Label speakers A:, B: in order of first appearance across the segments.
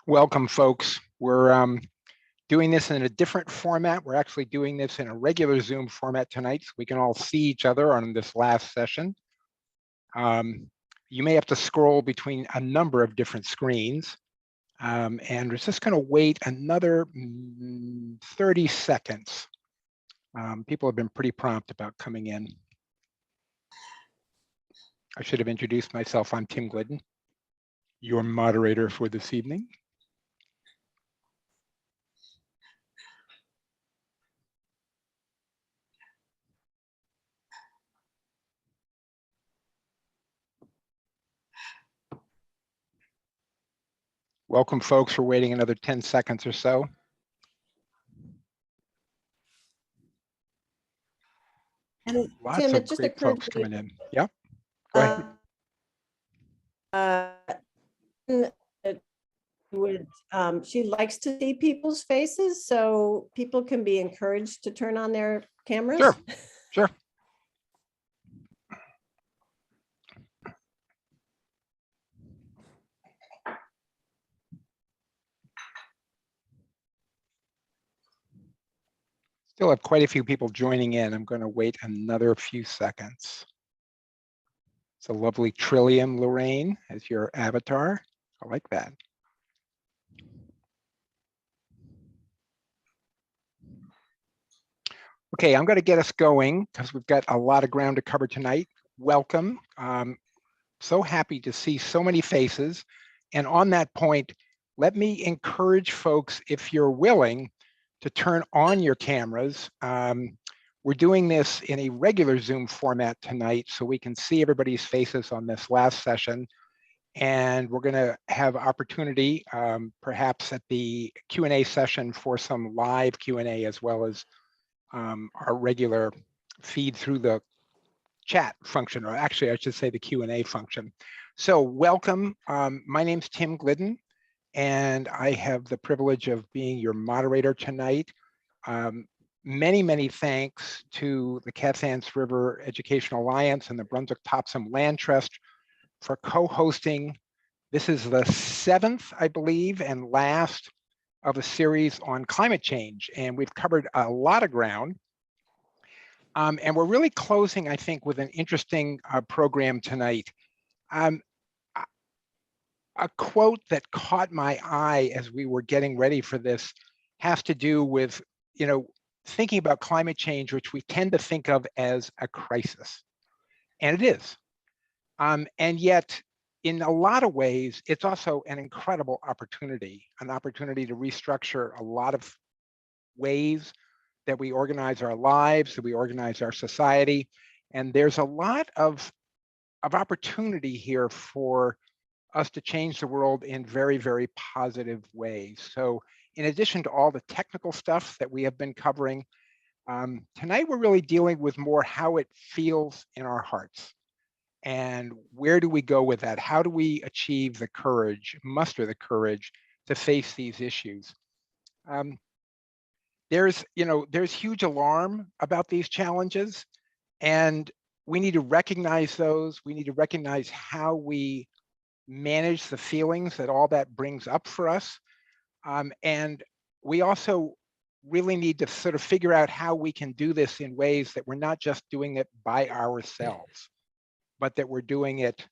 A: Welcome, folks. We're doing this in a different format. We're actually doing this in a regular Zoom format tonight, so we can all see each other on this last session. You may have to scroll between a number of different screens, and we're just going to wait another 30 seconds. People have been pretty prompt about coming in. I should have introduced myself. I'm Tim Glidden, your moderator for this evening. Welcome, folks. We're waiting another 10 seconds or so.
B: And
A: Lots
B: Tim,
A: of
B: it just
A: great
B: occurred
A: folks
B: to me,
A: coming in. Yeah, go ahead.
B: She likes to see people's faces, so people can be encouraged to turn on their cameras.
A: Sure, sure. Still have quite a few people joining in. I'm going to wait another few seconds. It's a lovely Trillium, Lorraine, as your avatar. I like that. Okay, I'm going to get us going because we've got a lot of ground to cover tonight. Welcome. So happy to see so many faces. And on that point, let me encourage folks, if you're willing, to turn on your cameras. We're doing this in a regular Zoom format tonight, so we can see everybody's faces on this last session. And we're going to have opportunity, perhaps at the Q&A session, for some live Q&A, as well as our regular feed through the chat function, or actually I should say the Q&A function. So welcome. My name's Tim Glidden, and I have the privilege of being your moderator tonight. Many thanks to the Cathans River Education Alliance and the Brunswick-Topsham Land Trust for co-hosting. This is the 7th, I believe, and last of a series on climate change, and we've covered a lot of ground. And we're really closing, I think, with an interesting program tonight. A quote that caught my eye as we were getting ready for this has to do with, thinking about climate change, which we tend to think of as a crisis. And it is. And yet, in a lot of ways, it's also an incredible opportunity, an opportunity to restructure a lot of ways that we organize our lives, that we organize our society. And there's a lot of opportunity here for us to change the world in very positive ways. So in addition to all the technical stuff that we have been covering, tonight we're really dealing with more how it feels in our hearts. And where do we go with that? How do we achieve the courage, muster the courage to face these issues? There's huge alarm about these challenges, and we need to recognize those. We need to recognize how we manage the feelings that all that brings up for us. And we also really need to sort of figure out how we can do this in ways that we're not just doing it by ourselves, but that we're doing it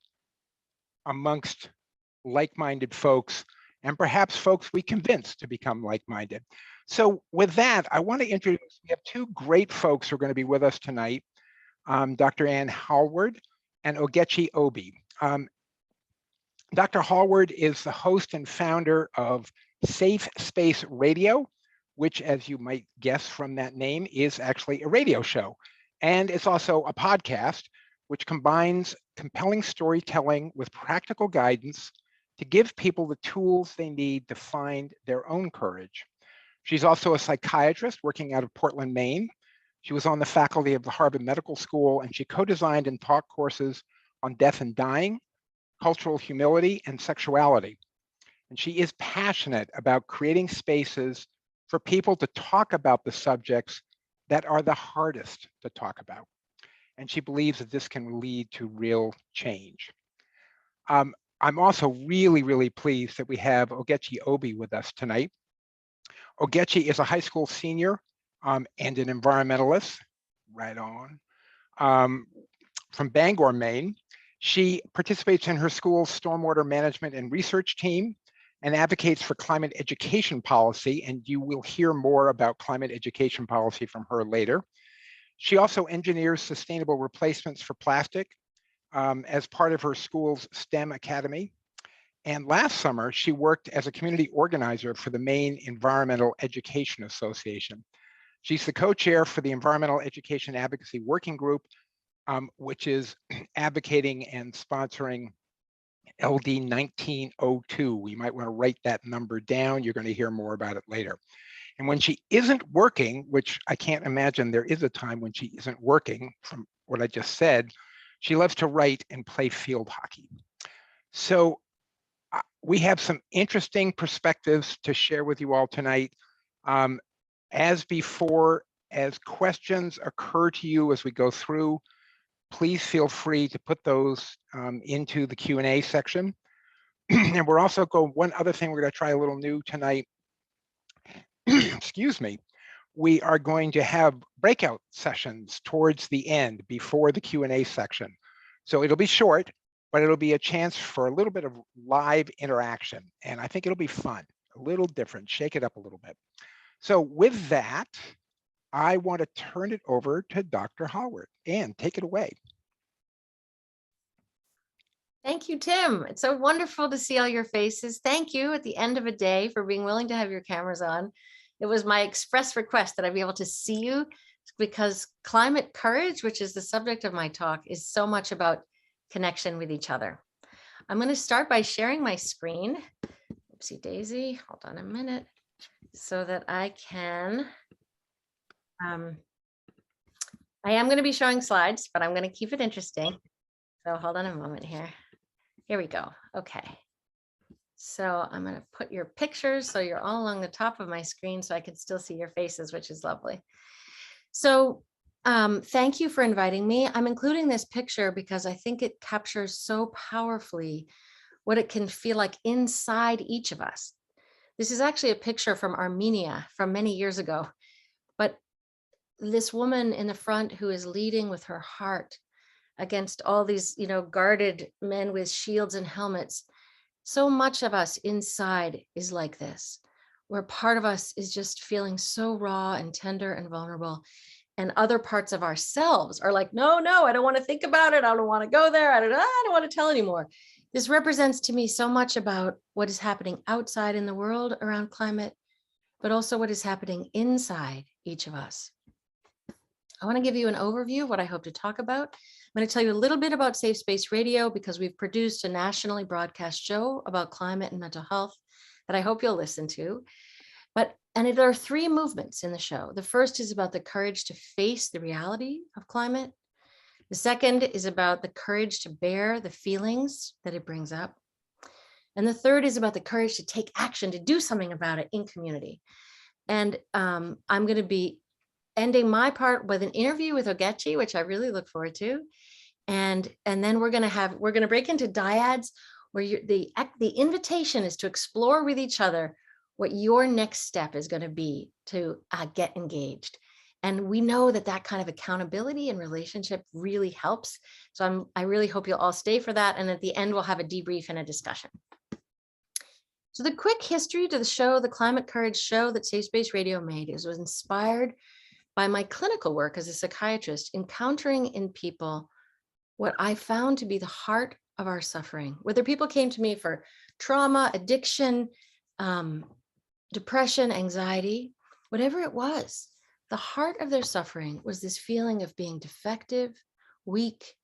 A: amongst like-minded folks, and perhaps folks we convince to become like-minded. So with that, I want to introduce, we have two great folks who are going to be with us tonight, Dr. Hallward and Ogechi Obi. Dr. Hallward is the host and founder of Safe Space Radio, which, as you might guess from that name, is actually a radio show. And it's also a podcast, which combines compelling storytelling with practical guidance to give people the tools they need to find their own courage. She's also a psychiatrist working out of Portland, Maine. She was on the faculty of the Harvard Medical School, and she co-designed and taught courses on death and dying, cultural humility, and sexuality. And she is passionate about creating spaces for people to talk about the subjects that are the hardest to talk about. And she believes that this can lead to real change. I'm also really pleased that we have Ogechi Obi with us tonight. Ogechi is a high school senior and an environmentalist, right on, from Bangor, Maine. She participates in her school's stormwater management and research team and advocates for climate education policy, and you will hear more about climate education policy from her later. She also engineers sustainable replacements for plastic as part of her school's STEM Academy. And last summer, she worked as a community organizer for the Maine Environmental Education Association. She's the co-chair for the Environmental Education Advocacy Working Group, which is advocating and sponsoring LD 1902. We might want to write that number down. You're going to hear more about it later. And when she isn't working, which I can't imagine there is a time when she isn't working from what I just said, she loves to write and play field hockey. So we have some interesting perspectives to share with you all tonight. As before, as questions occur to you as we go through, please feel free to put those into the Q&A section. And we're also going, one other thing we're going to try a little new tonight, excuse me, we are going to have breakout sessions towards the end before the Q&A section. So it'll be short, but it'll be a chance for a little bit of live interaction. And I think it'll be fun, a little different, shake it up a little bit. So with that, I want to turn it over to Dr. Hallward. Anne, take it away.
C: Thank you, Tim. It's so wonderful to see all your faces. Thank you at the end of a day for being willing to have your cameras on. It was my express request that I be able to see you because climate courage, which is the subject of my talk, is so much about connection with each other. I'm going to start by sharing my screen. Oopsie daisy, hold on a minute, so that I can, I am going to be showing slides, but I'm going to keep it interesting. So hold on a moment here. Here we go. Okay. So I'm going to put your pictures so you're all along the top of my screen so I can still see your faces, which is lovely. So thank you for inviting me. I'm including this picture because I think it captures so powerfully what it can feel like inside each of us. This is actually a picture from Armenia from many years ago, but this woman in the front who is leading with her heart against all these, guarded men with shields and helmets. So much of us inside is like this, where part of us is just feeling so raw and tender and vulnerable. And other parts of ourselves are like, no, I don't want to think about it. I don't want to go there. I don't want to tell anymore. This represents to me so much about what is happening outside in the world around climate, but also what is happening inside each of us. I want to give you an overview of what I hope to talk about. I'm going to tell you a little bit about Safe Space Radio because we've produced a nationally broadcast show about climate and mental health that I hope you'll listen to. And there are three movements in the show. The first is about the courage to face the reality of climate. The second is about the courage to bear the feelings that it brings up. And the third is about the courage to take action, to do something about it in community. And I'm going to be ending my part with an interview with Ogechi, which I really look forward to. And then we're going to break into dyads where the invitation is to explore with each other what your next step is going to be to get engaged. And we know that kind of accountability and relationship really helps. So I really hope you'll all stay for that. And at the end, we'll have a debrief and a discussion. So the quick history to the show, the Climate Courage show that Safe Space Radio made, was inspired by my clinical work as a psychiatrist, encountering in people what I found to be the heart of our suffering. Whether people came to me for trauma, addiction, depression, anxiety, whatever it was, the heart of their suffering was this feeling of being defective, weak,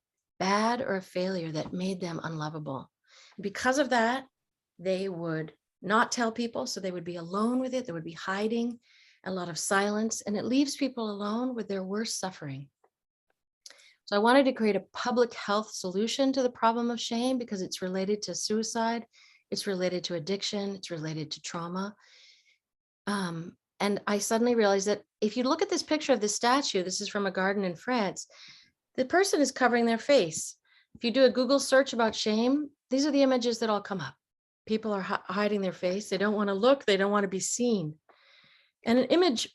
C: bad, or a failure that made them unlovable. Because of that, they would not tell people, so they would be alone with it. They would be hiding, a lot of silence, and it leaves people alone with their worst suffering. So I wanted to create a public health solution to the problem of shame because it's related to suicide, it's related to addiction, it's related to trauma. And I suddenly realized that if you look at this picture of this statue, this is from a garden in France, the person is covering their face. If you do a Google search about shame, these are the images that all come up. People are hiding their face. They don't want to look. They don't want to be seen. And an image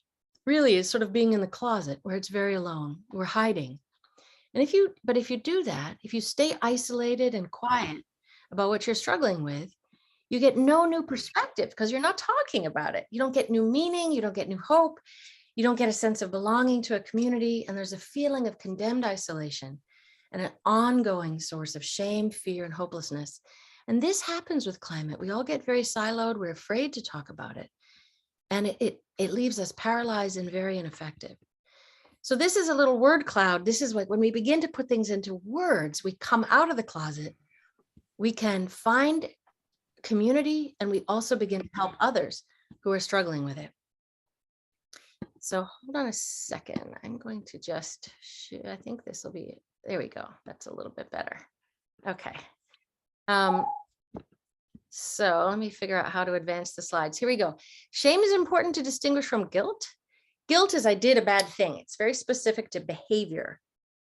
C: really is sort of being in the closet where it's very alone. We're hiding. And if you do that, if you stay isolated and quiet about what you're struggling with, you get no new perspective because you're not talking about it. You don't get new meaning. You don't get new hope. You don't get a sense of belonging to a community. And there's a feeling of condemned isolation and an ongoing source of shame, fear, and hopelessness. And this happens with climate. We all get very siloed. We're afraid to talk about it. And it leaves us paralyzed and very ineffective. So this is a little word cloud. This is like when we begin to put things into words, we come out of the closet, we can find community, and we also begin to help others who are struggling with it. So hold on a second. I'm going to just, I think this will be, there we go. That's a little bit better. Okay. So let me figure out how to advance the slides. Here we go. Shame is important to distinguish from guilt. Guilt is I did a bad thing. It's very specific to behavior.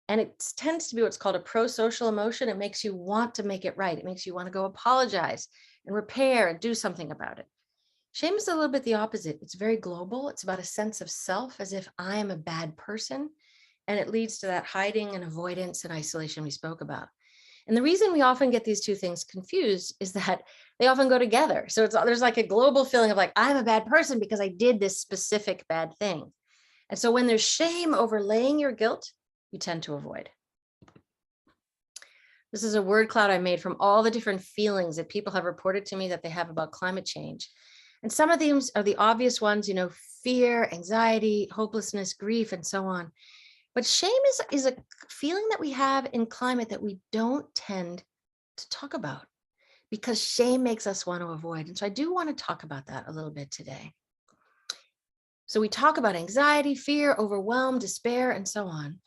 C: And it tends to be what's called a pro-social emotion. It makes you want to make it right. It makes you want to go apologize and repair and do something about it. Shame is a little bit the opposite. It's very global. It's about a sense of self as if I am a bad person. And it leads to that hiding and avoidance and isolation we spoke about. And the reason we often get these two things confused is that they often go together. So there's like a global feeling of like, I'm a bad person because I did this specific bad thing. And so when there's shame overlaying your guilt, you tend to avoid. This is a word cloud I made from all the different feelings that people have reported to me that they have about climate change. And some of these are the obvious ones, you know, fear, anxiety, hopelessness, grief, and so on. But shame is a feeling that we have in climate that we don't tend to talk about because shame makes us want to avoid. And so I do want to talk about that a little bit today. So we talk about anxiety, fear, overwhelm, despair, and so on.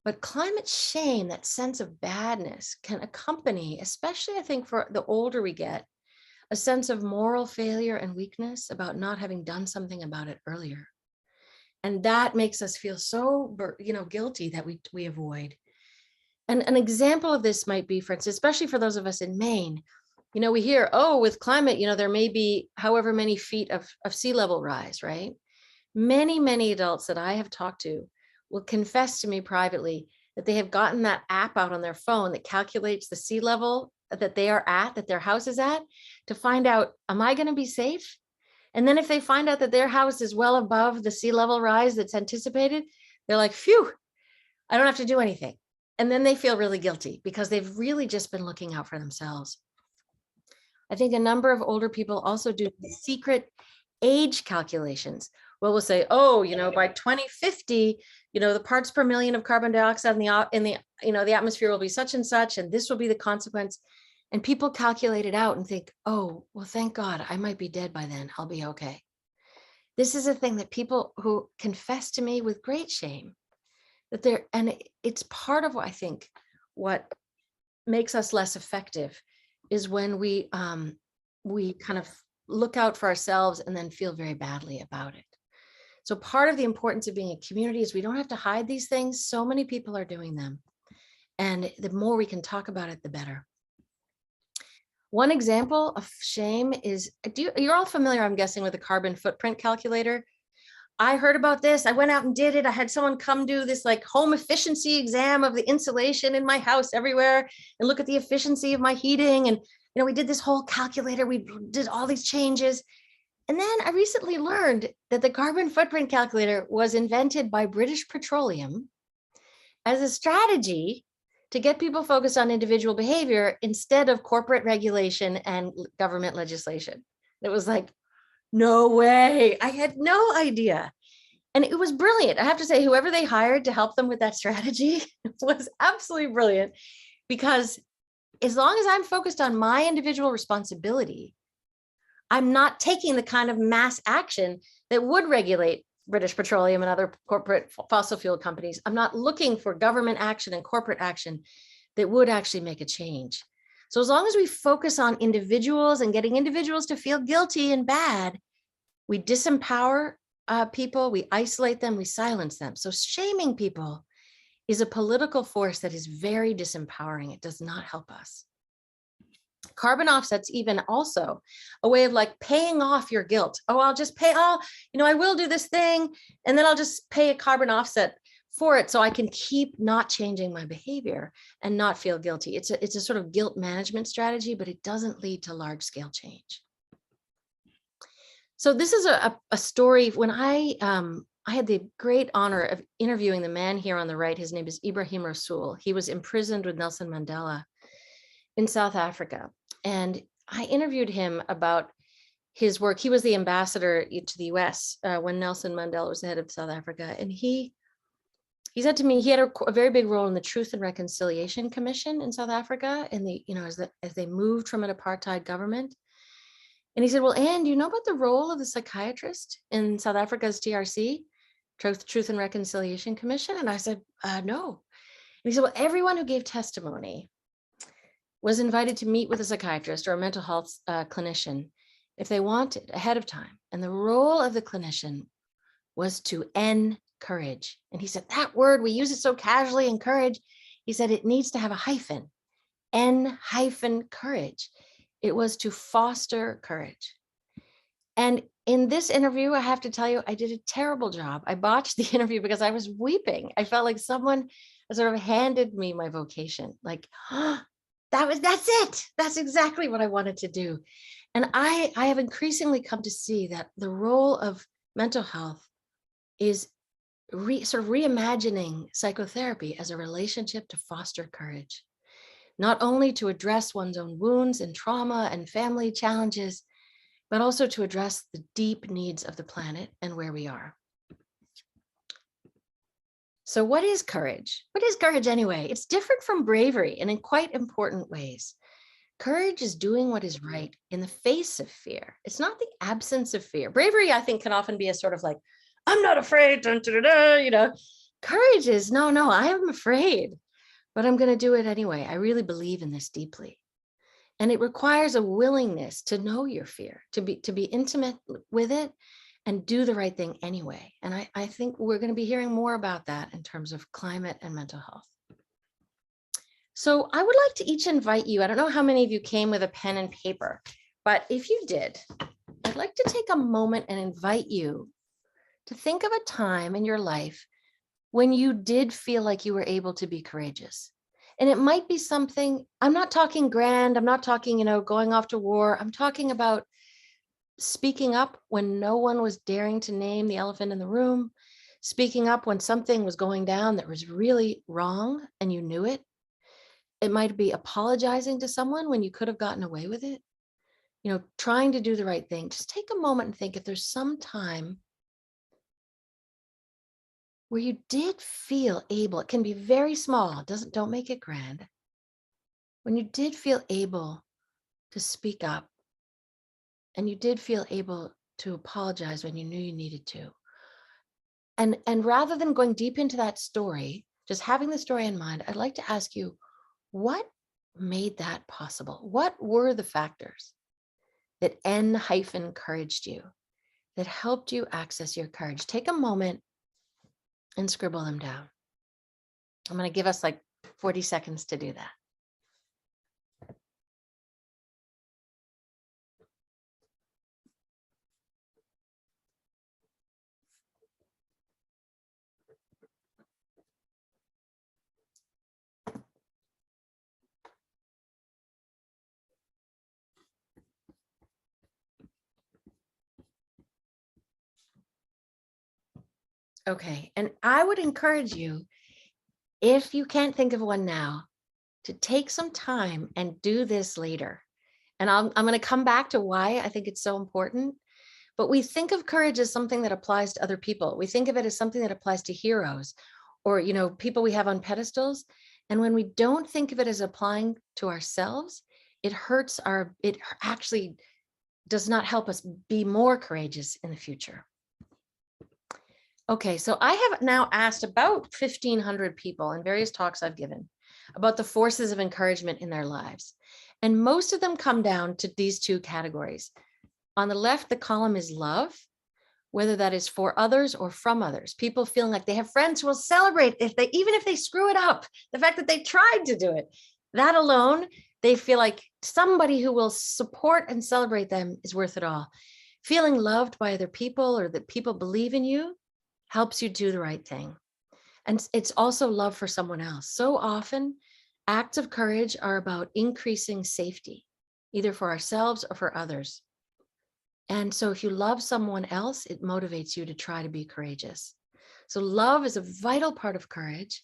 C: But climate shame, that sense of badness, can accompany, especially I think for the older we get, a sense of moral failure and weakness about not having done something about it earlier. And that makes us feel so, guilty that we avoid. And an example of this might be, for instance, especially for those of us in Maine, you know, we hear, oh, with climate, you know, there may be however many feet of sea level rise, right? Many, many adults that I have talked to will confess to me privately that they have gotten that app out on their phone that calculates the sea level that they are at, that their house is at, to find out, am I going to be safe? And then if they find out that their house is well above the sea level rise that's anticipated, they're like, phew, I don't have to do anything. And then they feel really guilty because they've really just been looking out for themselves. I think a number of older people also do secret age calculations. Well, we'll say, oh, you know, by 2050, you know, the parts per million of carbon dioxide in the atmosphere will be such and such, and this will be the consequence. And people calculate it out and think, oh, well, thank God, I might be dead by then. I'll be okay. This is a thing that people who confess to me with great shame, that it's part of what I think what makes us less effective is when we kind of look out for ourselves and then feel very badly about it. So part of the importance of being a community is we don't have to hide these things. So many people are doing them. And the more we can talk about it, the better. One example of shame is, you're all familiar, I'm guessing, with the carbon footprint calculator. I heard about this. I went out and did it. I had someone come do this like home efficiency exam of the insulation in my house everywhere and look at the efficiency of my heating. And, you know, we did this whole calculator. We did all these changes. And then I recently learned that the carbon footprint calculator was invented by British Petroleum as a strategy to get people focused on individual behavior instead of corporate regulation and government legislation. It was like, no way. I had no idea. And it was brilliant. I have to say, whoever they hired to help them with that strategy was absolutely brilliant, because as long as I'm focused on my individual responsibility, I'm not taking the kind of mass action that would regulate British Petroleum and other corporate fossil fuel companies. I'm not looking for government action and corporate action that would actually make a change. So as long as we focus on individuals and getting individuals to feel guilty and bad, we disempower people, we isolate them, we silence them. So shaming people is a political force that is very disempowering. It does not help us. Carbon offsets even also a way of like paying off your guilt. Oh, I'll just pay, I will do this thing, and then I'll just pay a carbon offset for it so I can keep not changing my behavior and not feel guilty. It's a sort of guilt management strategy, but it doesn't lead to large scale change. So this is a story. When I had the great honor of interviewing the man here on the right. His name is Ibrahim Rasool. He was imprisoned with Nelson Mandela in South Africa. And I interviewed him about his work. He was the ambassador to the US when Nelson Mandela was the head of South Africa. And he said to me, he had a very big role in the Truth and Reconciliation Commission in South Africa, and as they moved from an apartheid government. And he said, well, Anne, do you know about the role of the psychiatrist in South Africa's TRC, Truth and Reconciliation Commission? And I said, no. And he said, well, everyone who gave testimony was invited to meet with a psychiatrist or a mental health clinician if they wanted ahead of time. And the role of the clinician was to encourage. And he said, that word, we use it so casually, encourage. He said, it needs to have a hyphen, N-courage. It was to foster courage. And in this interview, I have to tell you, I did a terrible job. I botched the interview because I was weeping. I felt like someone sort of handed me my vocation. Like, that's it. That's exactly what I wanted to do. And I have increasingly come to see that the role of mental health is sort of reimagining psychotherapy as a relationship to foster courage. Not only to address one's own wounds and trauma and family challenges, but also to address the deep needs of the planet and where we are. So what is courage? What is courage anyway? It's different from bravery and in quite important ways. Courage is doing what is right in the face of fear. It's not the absence of fear. Bravery, I think, can often be a sort of like, I'm not afraid, Courage is, no, I am afraid, but I'm going to do it anyway. I really believe in this deeply. And it requires a willingness to know your fear, to be intimate with it and do the right thing anyway. And I think we're going to be hearing more about that in terms of climate and mental health. So I would like to each invite you, I don't know how many of you came with a pen and paper, but if you did, I'd like to take a moment and invite you to think of a time in your life when you did feel like you were able to be courageous. And it might be something, I'm not talking grand, I'm not talking, going off to war. I'm talking about speaking up when no one was daring to name the elephant in the room, speaking up when something was going down that was really wrong and you knew it. It might be apologizing to someone when you could have gotten away with it, trying to do the right thing. Just take a moment and think if there's some time where you did feel able, it can be very small, don't make it grand. When you did feel able to speak up and you did feel able to apologize when you knew you needed to. And rather than going deep into that story, just having the story in mind, I'd like to ask you, what made that possible? What were the factors that encouraged you, that helped you access your courage? Take a moment and scribble them down. I'm going to give us like 40 seconds to do that. Okay, and I would encourage you, if you can't think of one now, to take some time and do this later. And I'm going to come back to why I think it's so important. But we think of courage as something that applies to other people. We think of it as something that applies to heroes or, people we have on pedestals. And when we don't think of it as applying to ourselves, it actually does not help us be more courageous in the future. Okay, so I have now asked about 1,500 people in various talks I've given about the forces of encouragement in their lives. And most of them come down to these two categories. On the left, the column is love, whether that is for others or from others. People feeling like they have friends who will celebrate even if they screw it up, the fact that they tried to do it. That alone They feel like somebody who will support and celebrate them is worth it all. Feeling loved by other people or that people believe in you helps you do the right thing. And it's also love for someone else. So often, acts of courage are about increasing safety, either for ourselves or for others. And so if you love someone else, it motivates you to try to be courageous. So love is a vital part of courage.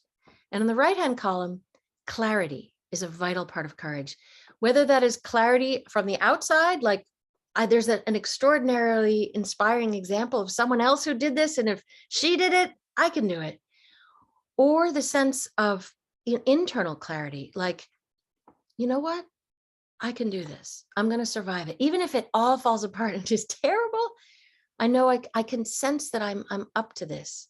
C: And in the right-hand column, clarity is a vital part of courage. Whether that is clarity from the outside, like there's an extraordinarily inspiring example of someone else who did this, and if she did it, I can do it. Or the sense of internal clarity, like, you know what? I can do this. I'm going to survive it. Even if it all falls apart and is terrible, I know I can sense that I'm up to this.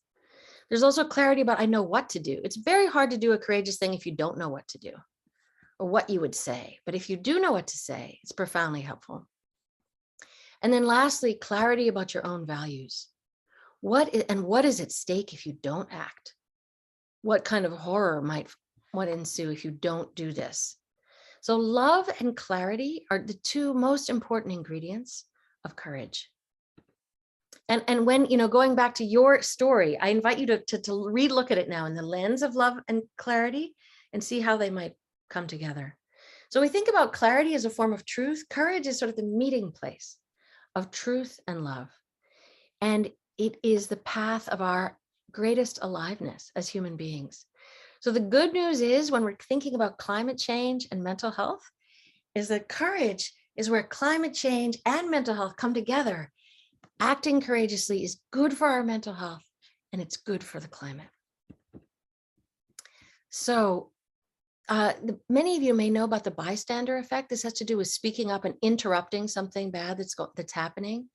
C: There's also clarity about I know what to do. It's very hard to do a courageous thing if you don't know what to do or what you would say. But if you do know what to say, it's profoundly helpful. And then lastly, clarity about your own values. What is at stake if you don't act? What kind of horror might ensue if you don't do this? So love and clarity are the two most important ingredients of courage. And when, going back to your story, I invite you to relook at it now in the lens of love and clarity and see how they might come together. So we think about clarity as a form of truth. Courage is sort of the meeting place of truth and love. And it is the path of our greatest aliveness as human beings. So the good news is when we're thinking about climate change and mental health, is that courage is where climate change and mental health come together. Acting courageously is good for our mental health and it's good for the climate. So many of you may know about the bystander effect. This has to do with speaking up and interrupting something bad that's happening.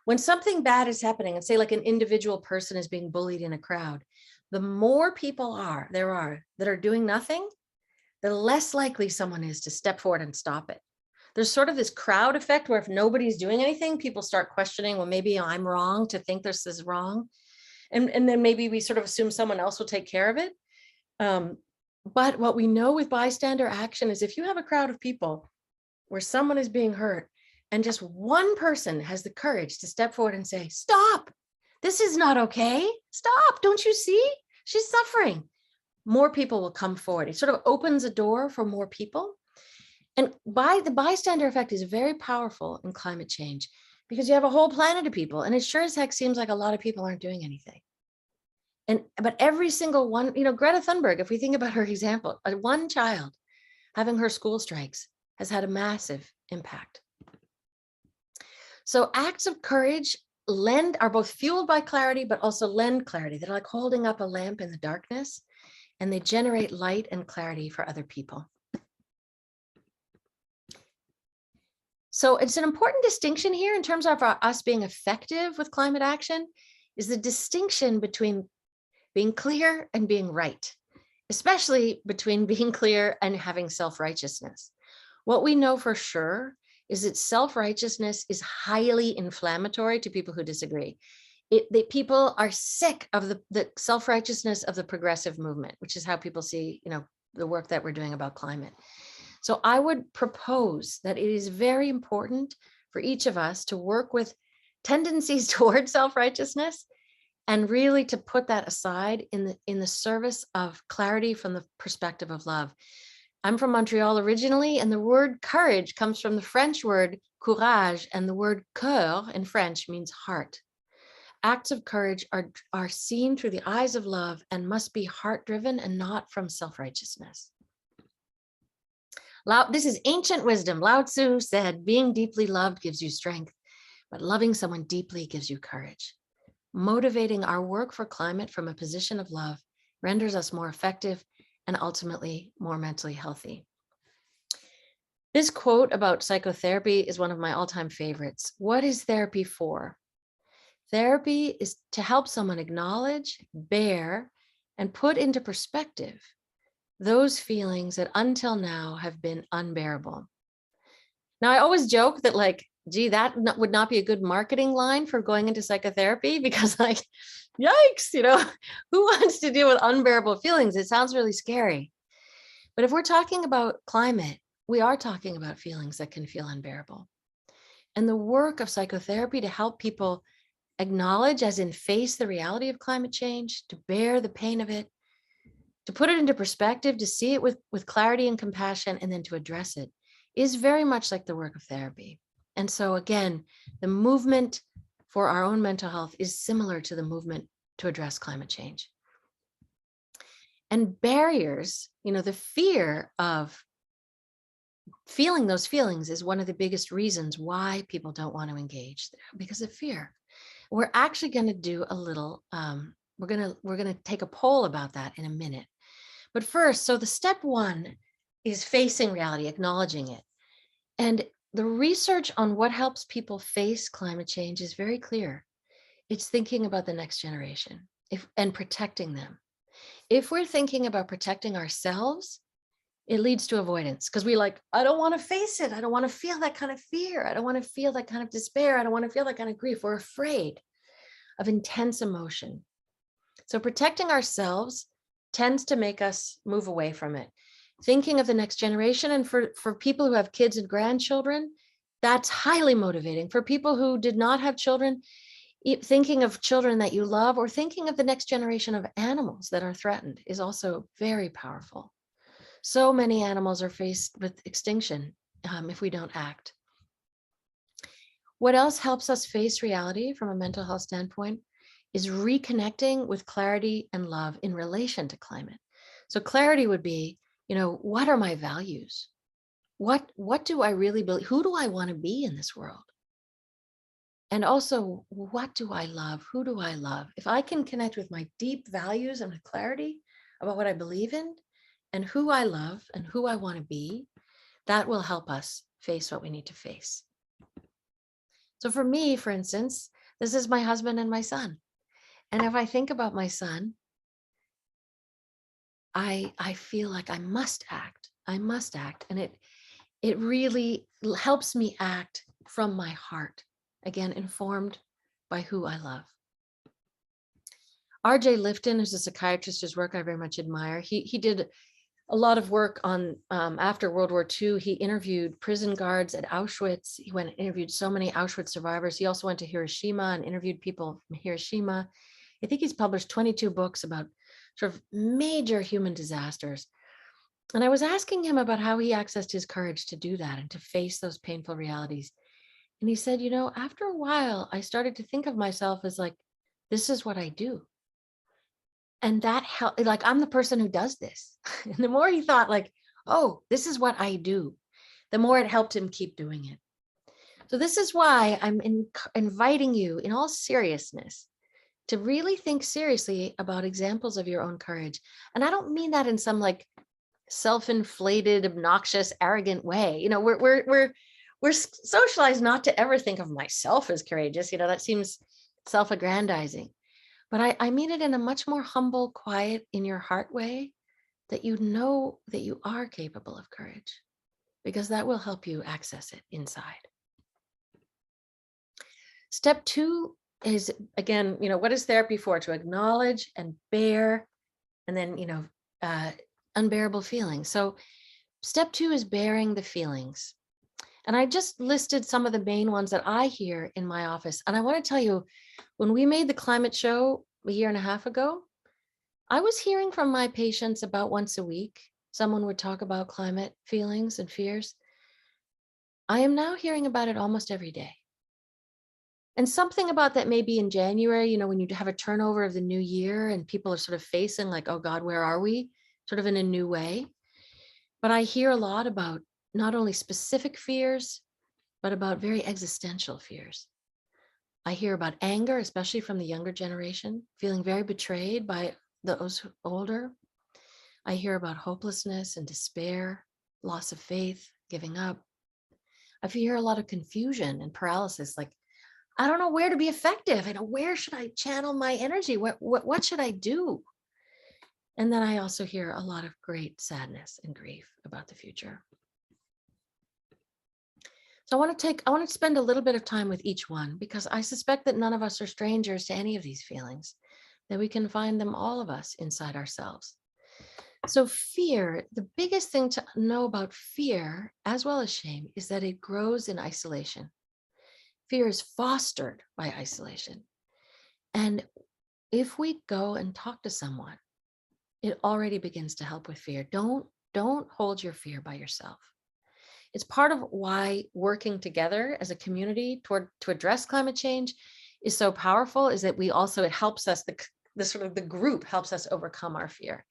C: When something bad is happening, and say like an individual person is being bullied in a crowd, the more people there are that are doing nothing, the less likely someone is to step forward and stop it. There's sort of this crowd effect where if nobody's doing anything, people start questioning, well, maybe I'm wrong to think this is wrong. And then maybe we sort of assume someone else will take care of it. But what we know with bystander action is if you have a crowd of people where someone is being hurt and just one person has the courage to step forward and say, stop, this is not okay. Stop, don't you see? She's suffering. More people will come forward. It sort of opens a door for more people. And the bystander effect is very powerful in climate change because you have a whole planet of people and it sure as heck seems like a lot of people aren't doing anything. But every single one, Greta Thunberg, if we think about her example, one child having her school strikes has had a massive impact. So acts of courage are both fueled by clarity, but also lend clarity. They're like holding up a lamp in the darkness and they generate light and clarity for other people. So it's an important distinction here in terms of us being effective with climate action is the distinction between being clear and being right, especially between being clear and having self-righteousness. What we know for sure is that self-righteousness is highly inflammatory to people who disagree. People are sick of the self-righteousness of the progressive movement, which is how people see, the work that we're doing about climate. So I would propose that it is very important for each of us to work with tendencies towards self-righteousness and really to put that aside in the service of clarity from the perspective of love. I'm from Montreal originally, and the word courage comes from the French word courage, and the word cœur in French means heart. Acts of courage are seen through the eyes of love and must be heart-driven and not from self-righteousness. This is ancient wisdom. Lao Tzu said, being deeply loved gives you strength, but loving someone deeply gives you courage. Motivating our work for climate from a position of love renders us more effective and ultimately more mentally healthy. This quote about psychotherapy is one of my all-time favorites. What is therapy for? Therapy is to help someone acknowledge, bear, and put into perspective those feelings that until now have been unbearable. Now, I always joke that gee, that would not be a good marketing line for going into psychotherapy because yikes, who wants to deal with unbearable feelings? It sounds really scary. But if we're talking about climate, we are talking about feelings that can feel unbearable. And the work of psychotherapy to help people acknowledge, as in face the reality of climate change, to bear the pain of it, to put it into perspective, to see it with clarity and compassion, and then to address it, is very much like the work of therapy. And so again, the movement for our own mental health is similar to the movement to address climate change. And barriers, the fear of feeling those feelings is one of the biggest reasons why people don't want to engage, because of fear. We're actually going to do a little, we're going to take a poll about that in a minute. But first, so the step one is facing reality, acknowledging it. And the research on what helps people face climate change is very clear. It's thinking about the next generation and protecting them. If we're thinking about protecting ourselves, it leads to avoidance, because I don't want to face it. I don't want to feel that kind of fear. I don't want to feel that kind of despair. I don't want to feel that kind of grief. We're afraid of intense emotion. So protecting ourselves tends to make us move away from it. Thinking of the next generation, and for people who have kids and grandchildren, that's highly motivating. For people who did not have children, thinking of children that you love, or thinking of the next generation of animals that are threatened, is also very powerful. So many animals are faced with extinction if we don't act. What else helps us face reality from a mental health standpoint is reconnecting with clarity and love in relation to climate. So clarity would be, what are my values? What do I really believe? Who do I want to be in this world? And also, what do I love? Who do I love? If I can connect with my deep values and with clarity about what I believe in and who I love and who I want to be, that will help us face what we need to face. So for me, for instance, this is my husband and my son. And if I think about my son, I feel like I must act. And it really helps me act from my heart, again, informed by who I love. R.J. Lifton, who's a psychiatrist whose work I very much admire, he did a lot of work on after World War II. He interviewed prison guards at Auschwitz. He went and interviewed so many Auschwitz survivors. He also went to Hiroshima and interviewed people from Hiroshima. I think he's published 22 books about sort of major human disasters. And I was asking him about how he accessed his courage to do that and to face those painful realities. And he said, after a while, I started to think of myself as like, this is what I do. And that helped, like, I'm the person who does this. And the more he thought like, oh, this is what I do, the more it helped him keep doing it. So this is why I'm inviting you in all seriousness to really think seriously about examples of your own courage. And I don't mean that in some like self-inflated, obnoxious, arrogant way. We're socialized not to ever think of myself as courageous. That seems self-aggrandizing. But I mean it in a much more humble, quiet, in your heart way, that you know that you are capable of courage, because that will help you access it inside. Step two is, again, what is therapy for? To acknowledge and bear, and then, unbearable feelings. So step two is bearing the feelings. And I just listed some of the main ones that I hear in my office. And I want to tell you, when we made the climate show a year and a half ago, I was hearing from my patients about once a week, someone would talk about climate feelings and fears. I am now hearing about it almost every day. And something about that maybe in January, when you have a turnover of the new year and people are sort of facing like, oh God, where are we? Sort of in a new way. But I hear a lot about not only specific fears, but about very existential fears. I hear about anger, especially from the younger generation, feeling very betrayed by those older. I hear about hopelessness and despair, loss of faith, giving up. I hear a lot of confusion and paralysis, like, I don't know where to be effective. Where should I channel my energy? What should I do? And then I also hear a lot of great sadness and grief about the future. So I want to spend a little bit of time with each one, because I suspect that none of us are strangers to any of these feelings, that we can find them, all of us, inside ourselves. So fear, the biggest thing to know about fear, as well as shame, is that it grows in isolation. Fear is fostered by isolation. And if we go and talk to someone, it already begins to help with fear. Don't hold your fear by yourself. It's part of why working together as a community to address climate change is so powerful, is that it helps us, the group helps us overcome our fear.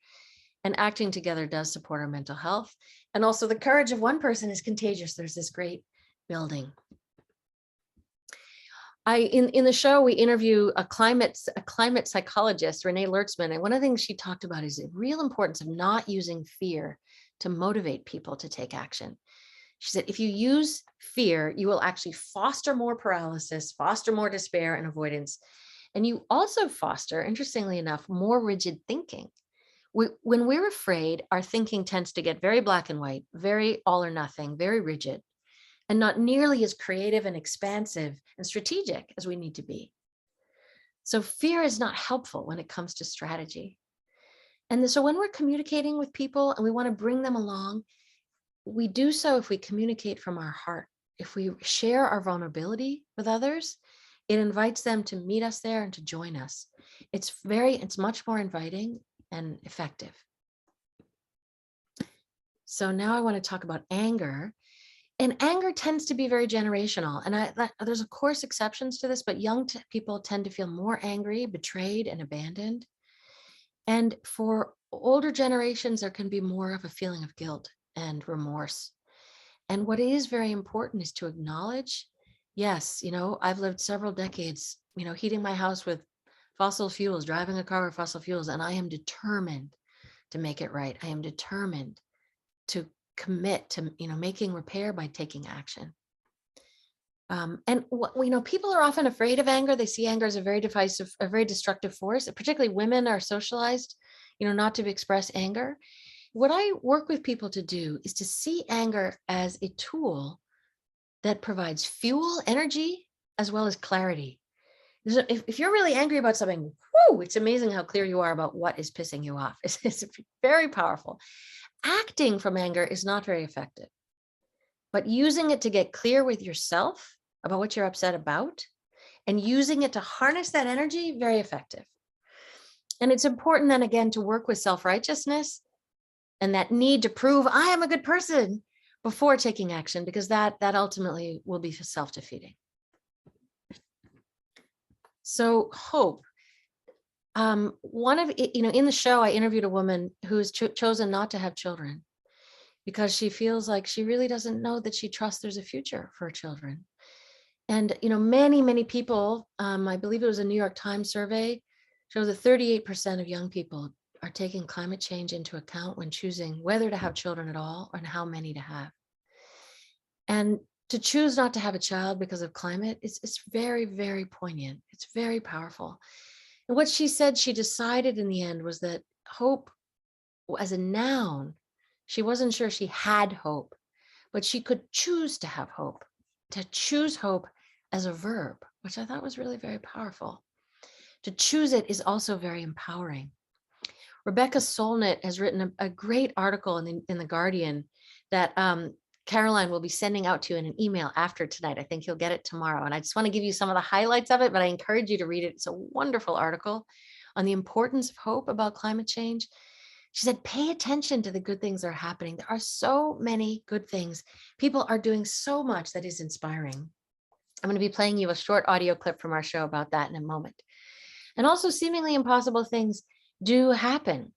C: And acting together does support our mental health. And also the courage of one person is contagious. There's this great building. In the show, we interview a climate psychologist, Renee Lertzman, and one of the things she talked about is the real importance of not using fear to motivate people to take action. She said, if you use fear, you will actually foster more paralysis, foster more despair and avoidance. And you also foster, interestingly enough, more rigid thinking. When we're afraid, our thinking tends to get very black and white, very all or nothing, very rigid, and not nearly as creative and expansive and strategic as we need to be. So fear is not helpful when it comes to strategy. And so when we're communicating with people and we want to bring them along, we do so if we communicate from our heart. If we share our vulnerability with others, it invites them to meet us there and to join us. It's much more inviting and effective. So now I want to talk about anger. And anger tends to be very generational. And there's of course exceptions to this, but young people tend to feel more angry, betrayed, and abandoned. And for older generations, there can be more of a feeling of guilt and remorse. And what is very important is to acknowledge, yes, I've lived several decades, heating my house with fossil fuels, driving a car with fossil fuels, and I am determined to make it right. I am determined to commit to, making repair by taking action. And people are often afraid of anger. They see anger as a very divisive, a very destructive force. Particularly women are socialized, not to express anger. What I work with people to do is to see anger as a tool that provides fuel, energy, as well as clarity. So if you're really angry about something, it's amazing how clear you are about what is pissing you off. It's very powerful. Acting from anger is not very effective, but using it to get clear with yourself about what you're upset about and using it to harness that energy, very effective. And it's important then again to work with self-righteousness and that need to prove I am a good person before taking action, because that ultimately will be self-defeating. So hope. In the show, I interviewed a woman who's chosen not to have children because she feels like she really doesn't know that she trusts there's a future for her children. And, many, many people, I believe it was a New York Times survey, shows that 38% of young people are taking climate change into account when choosing whether to have children at all and how many to have. And to choose not to have a child because of climate, it's very, very poignant. It's very powerful. And what she said she decided in the end was that hope as a noun, she wasn't sure she had hope, but she could choose to have hope. To choose hope as a verb, which I thought was really very powerful. To choose it is also very empowering. Rebecca Solnit has written a great article in The Guardian that Caroline will be sending out to you in an email after tonight. I think you'll get it tomorrow. And I just want to give you some of the highlights of it, but I encourage you to read it. It's a wonderful article on the importance of hope about climate change. She said, pay attention to the good things that are happening. There are so many good things. People are doing so much that is inspiring. I'm going to be playing you a short audio clip from our show about that in a moment. And also seemingly impossible things do happen.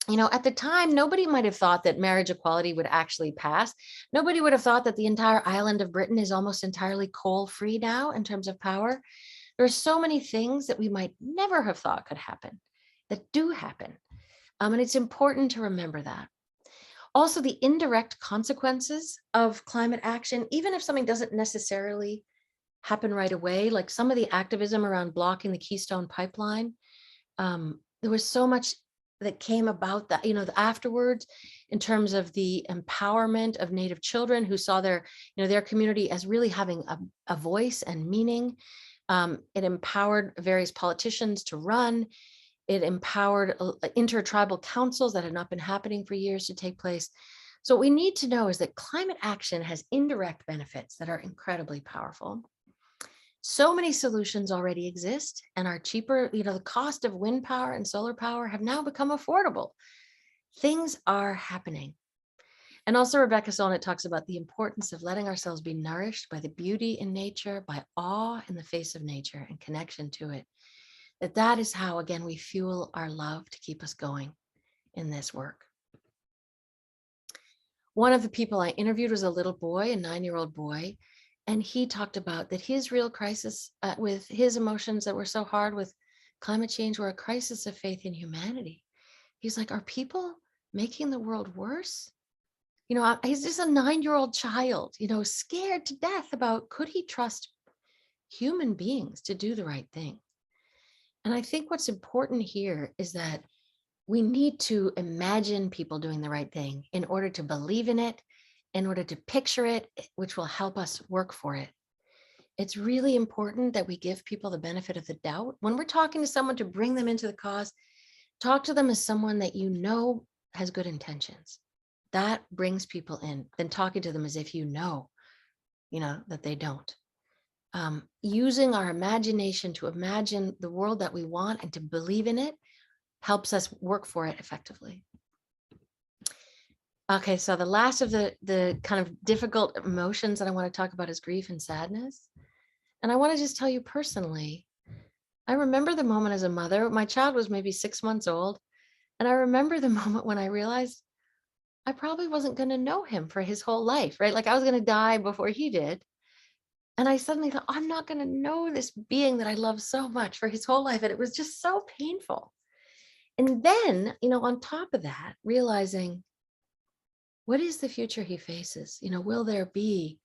C: At the time, nobody might have thought that marriage equality would actually pass. Nobody would have thought that the entire island of Britain is almost entirely coal-free now in terms of power. There are so many things that we might never have thought could happen that do happen. And it's important to remember that. Also, the indirect consequences of climate action, even if something doesn't necessarily happen right away, like some of the activism around blocking the Keystone Pipeline, there was so much that came about that, afterwards, in terms of the empowerment of Native children who saw their community as really having a voice and meaning. It empowered various politicians to run. It empowered intertribal councils that had not been happening for years to take place. So what we need to know is that climate action has indirect benefits that are incredibly powerful. So many solutions already exist and are cheaper. The cost of wind power and solar power have now become affordable. Things are happening. And also Rebecca Solnit talks about the importance of letting ourselves be nourished by the beauty in nature, by awe in the face of nature and connection to it. That is how, again, we fuel our love to keep us going in this work. One of the people I interviewed was a little boy, a 9-year-old boy, and he talked about that his real crisis with his emotions that were so hard with climate change were a crisis of faith in humanity. He's like, are people making the world worse? He's just a 9-year-old child, scared to death about could he trust human beings to do the right thing? And I think what's important here is that we need to imagine people doing the right thing in order to believe in it, in order to picture it, which will help us work for it. It's really important that we give people the benefit of the doubt. When we're talking to someone to bring them into the cause, talk to them as someone that has good intentions. That brings people in, than talking to them as if that they don't. Using our imagination to imagine the world that we want and to believe in it helps us work for it effectively. Okay, so the last of the kind of difficult emotions that I want to talk about is grief and sadness. And I want to just tell you personally, I remember the moment as a mother. My child was maybe 6 months old. And I remember the moment when I realized I probably wasn't going to know him for his whole life, right? Like I was going to die before he did. And I suddenly thought, I'm not going to know this being that I love so much for his whole life. And it was just so painful. And then, on top of that, realizing what is the future he faces? Will there be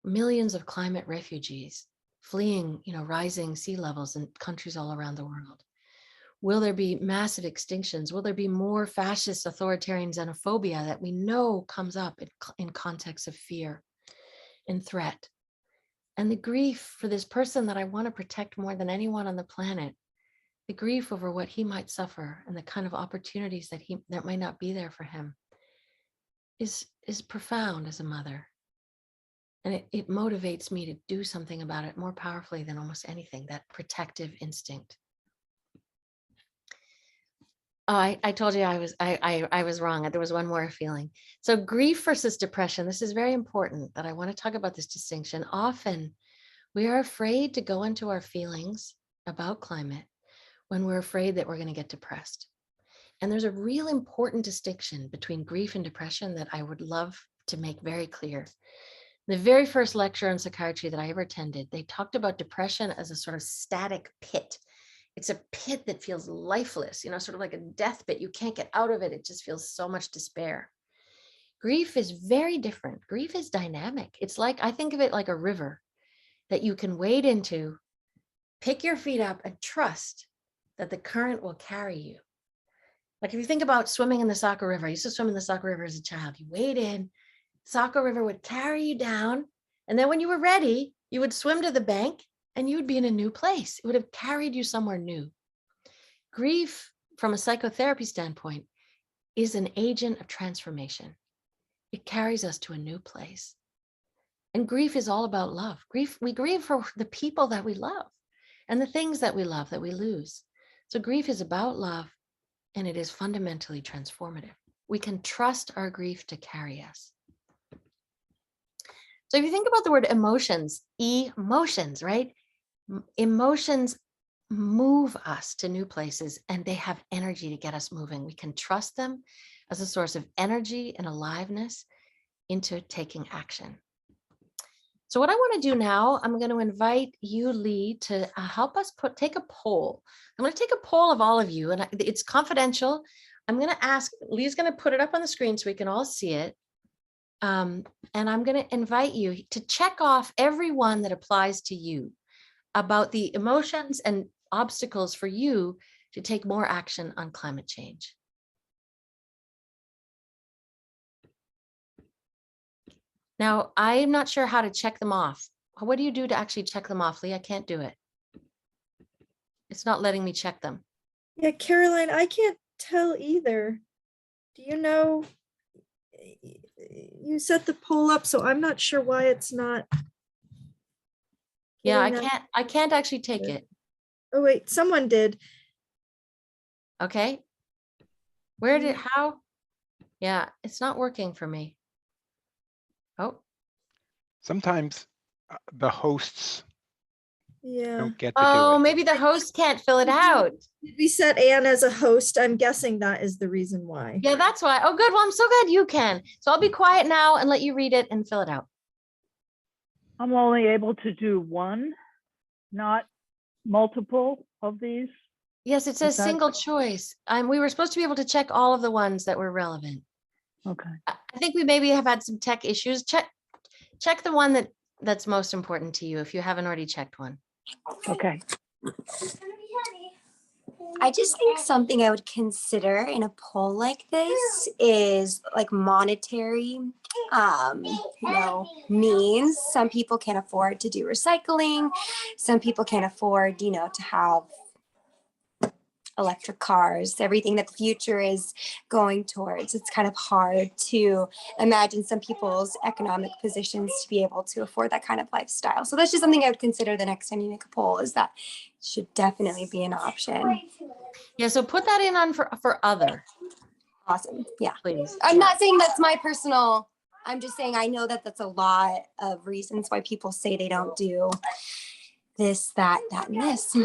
C: millions of climate refugees fleeing, rising sea levels in countries all around the world? Will there be massive extinctions? Will there be more fascist authoritarian xenophobia that we know comes up in context of fear and threat? And the grief for this person that I want to protect more than anyone on the planet, the grief over what he might suffer and the kind of opportunities that might not be there for him is profound as a mother. And it motivates me to do something about it more powerfully than almost anything, that protective instinct. Oh, I told you I was wrong. There was one more feeling. So grief versus depression. This is very important that I want to talk about this distinction. Often we are afraid to go into our feelings about climate when we're afraid that we're going to get depressed. And there's a real important distinction between grief and depression that I would love to make very clear. The very first lecture on psychiatry that I ever attended, they talked about depression as a sort of static pit. It's a pit that feels lifeless, sort of like a death pit. You can't get out of it. It just feels so much despair. Grief is very different. Grief is dynamic. It's like, I think of it like a river that you can wade into, pick your feet up and trust that the current will carry you. Like if you think about swimming in the Saco River, I used to swim in the Saco River as a child. You wade in, Saco River would carry you down. And then when you were ready, you would swim to the bank and you would be in a new place. It would have carried you somewhere new. Grief, from a psychotherapy standpoint, is an agent of transformation. It carries us to a new place. And grief is all about love. We grieve for the people that we love and the things that we love that we lose. So grief is about love, and it is fundamentally transformative. We can trust our grief to carry us. So if you think about the word emotions, right? Emotions move us to new places and they have energy to get us moving. We can trust them as a source of energy and aliveness into taking action. So what I want to do now, I'm going to invite you, Lee, to help us take a poll. I'm going to take a poll of all of you, and it's confidential. I'm going to ask, Lee's going to put it up on the screen so we can all see it. And I'm going to invite you to check off every one that applies to you about the emotions and obstacles for you to take more action on climate change. Now, I'm not sure how to check them off. What do you do to actually check them off, Lee? I can't do it. It's not letting me check them.
D: Yeah, Caroline, I can't tell either. Do you know? You set the poll up, so I'm not sure why it's not.
C: Yeah,
D: getting that-
C: I can't actually take it.
D: Oh, wait, someone did.
C: Okay. Where did, how? Yeah, it's not working for me. Oh,
A: Sometimes the hosts
D: Yeah.
A: don't get to do
C: oh,
A: it.
C: maybe the host can't fill it out.
D: We set Anne as a host. I'm guessing that is the reason why.
C: Yeah, that's why. Oh, good. Well, I'm so glad you can. So I'll be quiet now and let you read it and fill it out.
E: I'm only able to do one, not multiple of these.
C: Yes, it says
E: that-
C: single choice. We were supposed to be able to check all of the ones that were relevant.
E: Okay.
C: I think we maybe have had some tech issues. Check the one that's most important to you if you haven't already checked one.
E: Okay.
F: I just think something I would consider in a poll like this is like monetary, means. Some people can't afford to do recycling. Some people can't afford, to have electric cars, everything that the future is going towards. It's kind of hard to imagine some people's economic positions to be able to afford that kind of lifestyle. So that's just something I would consider the next time you make a poll, is that should definitely be an option.
C: Yeah, so put that in on for other,
F: Awesome. Yeah.
C: please.
F: I'm not saying that's my personal, I'm just saying I know that that's a lot of reasons why people say they don't do this, that, and this.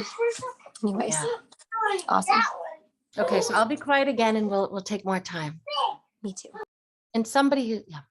F: Anyways,
C: Yeah.
F: awesome.
C: Okay, so I'll be quiet again and we'll take more time.
F: Me too.
C: And somebody who, yeah.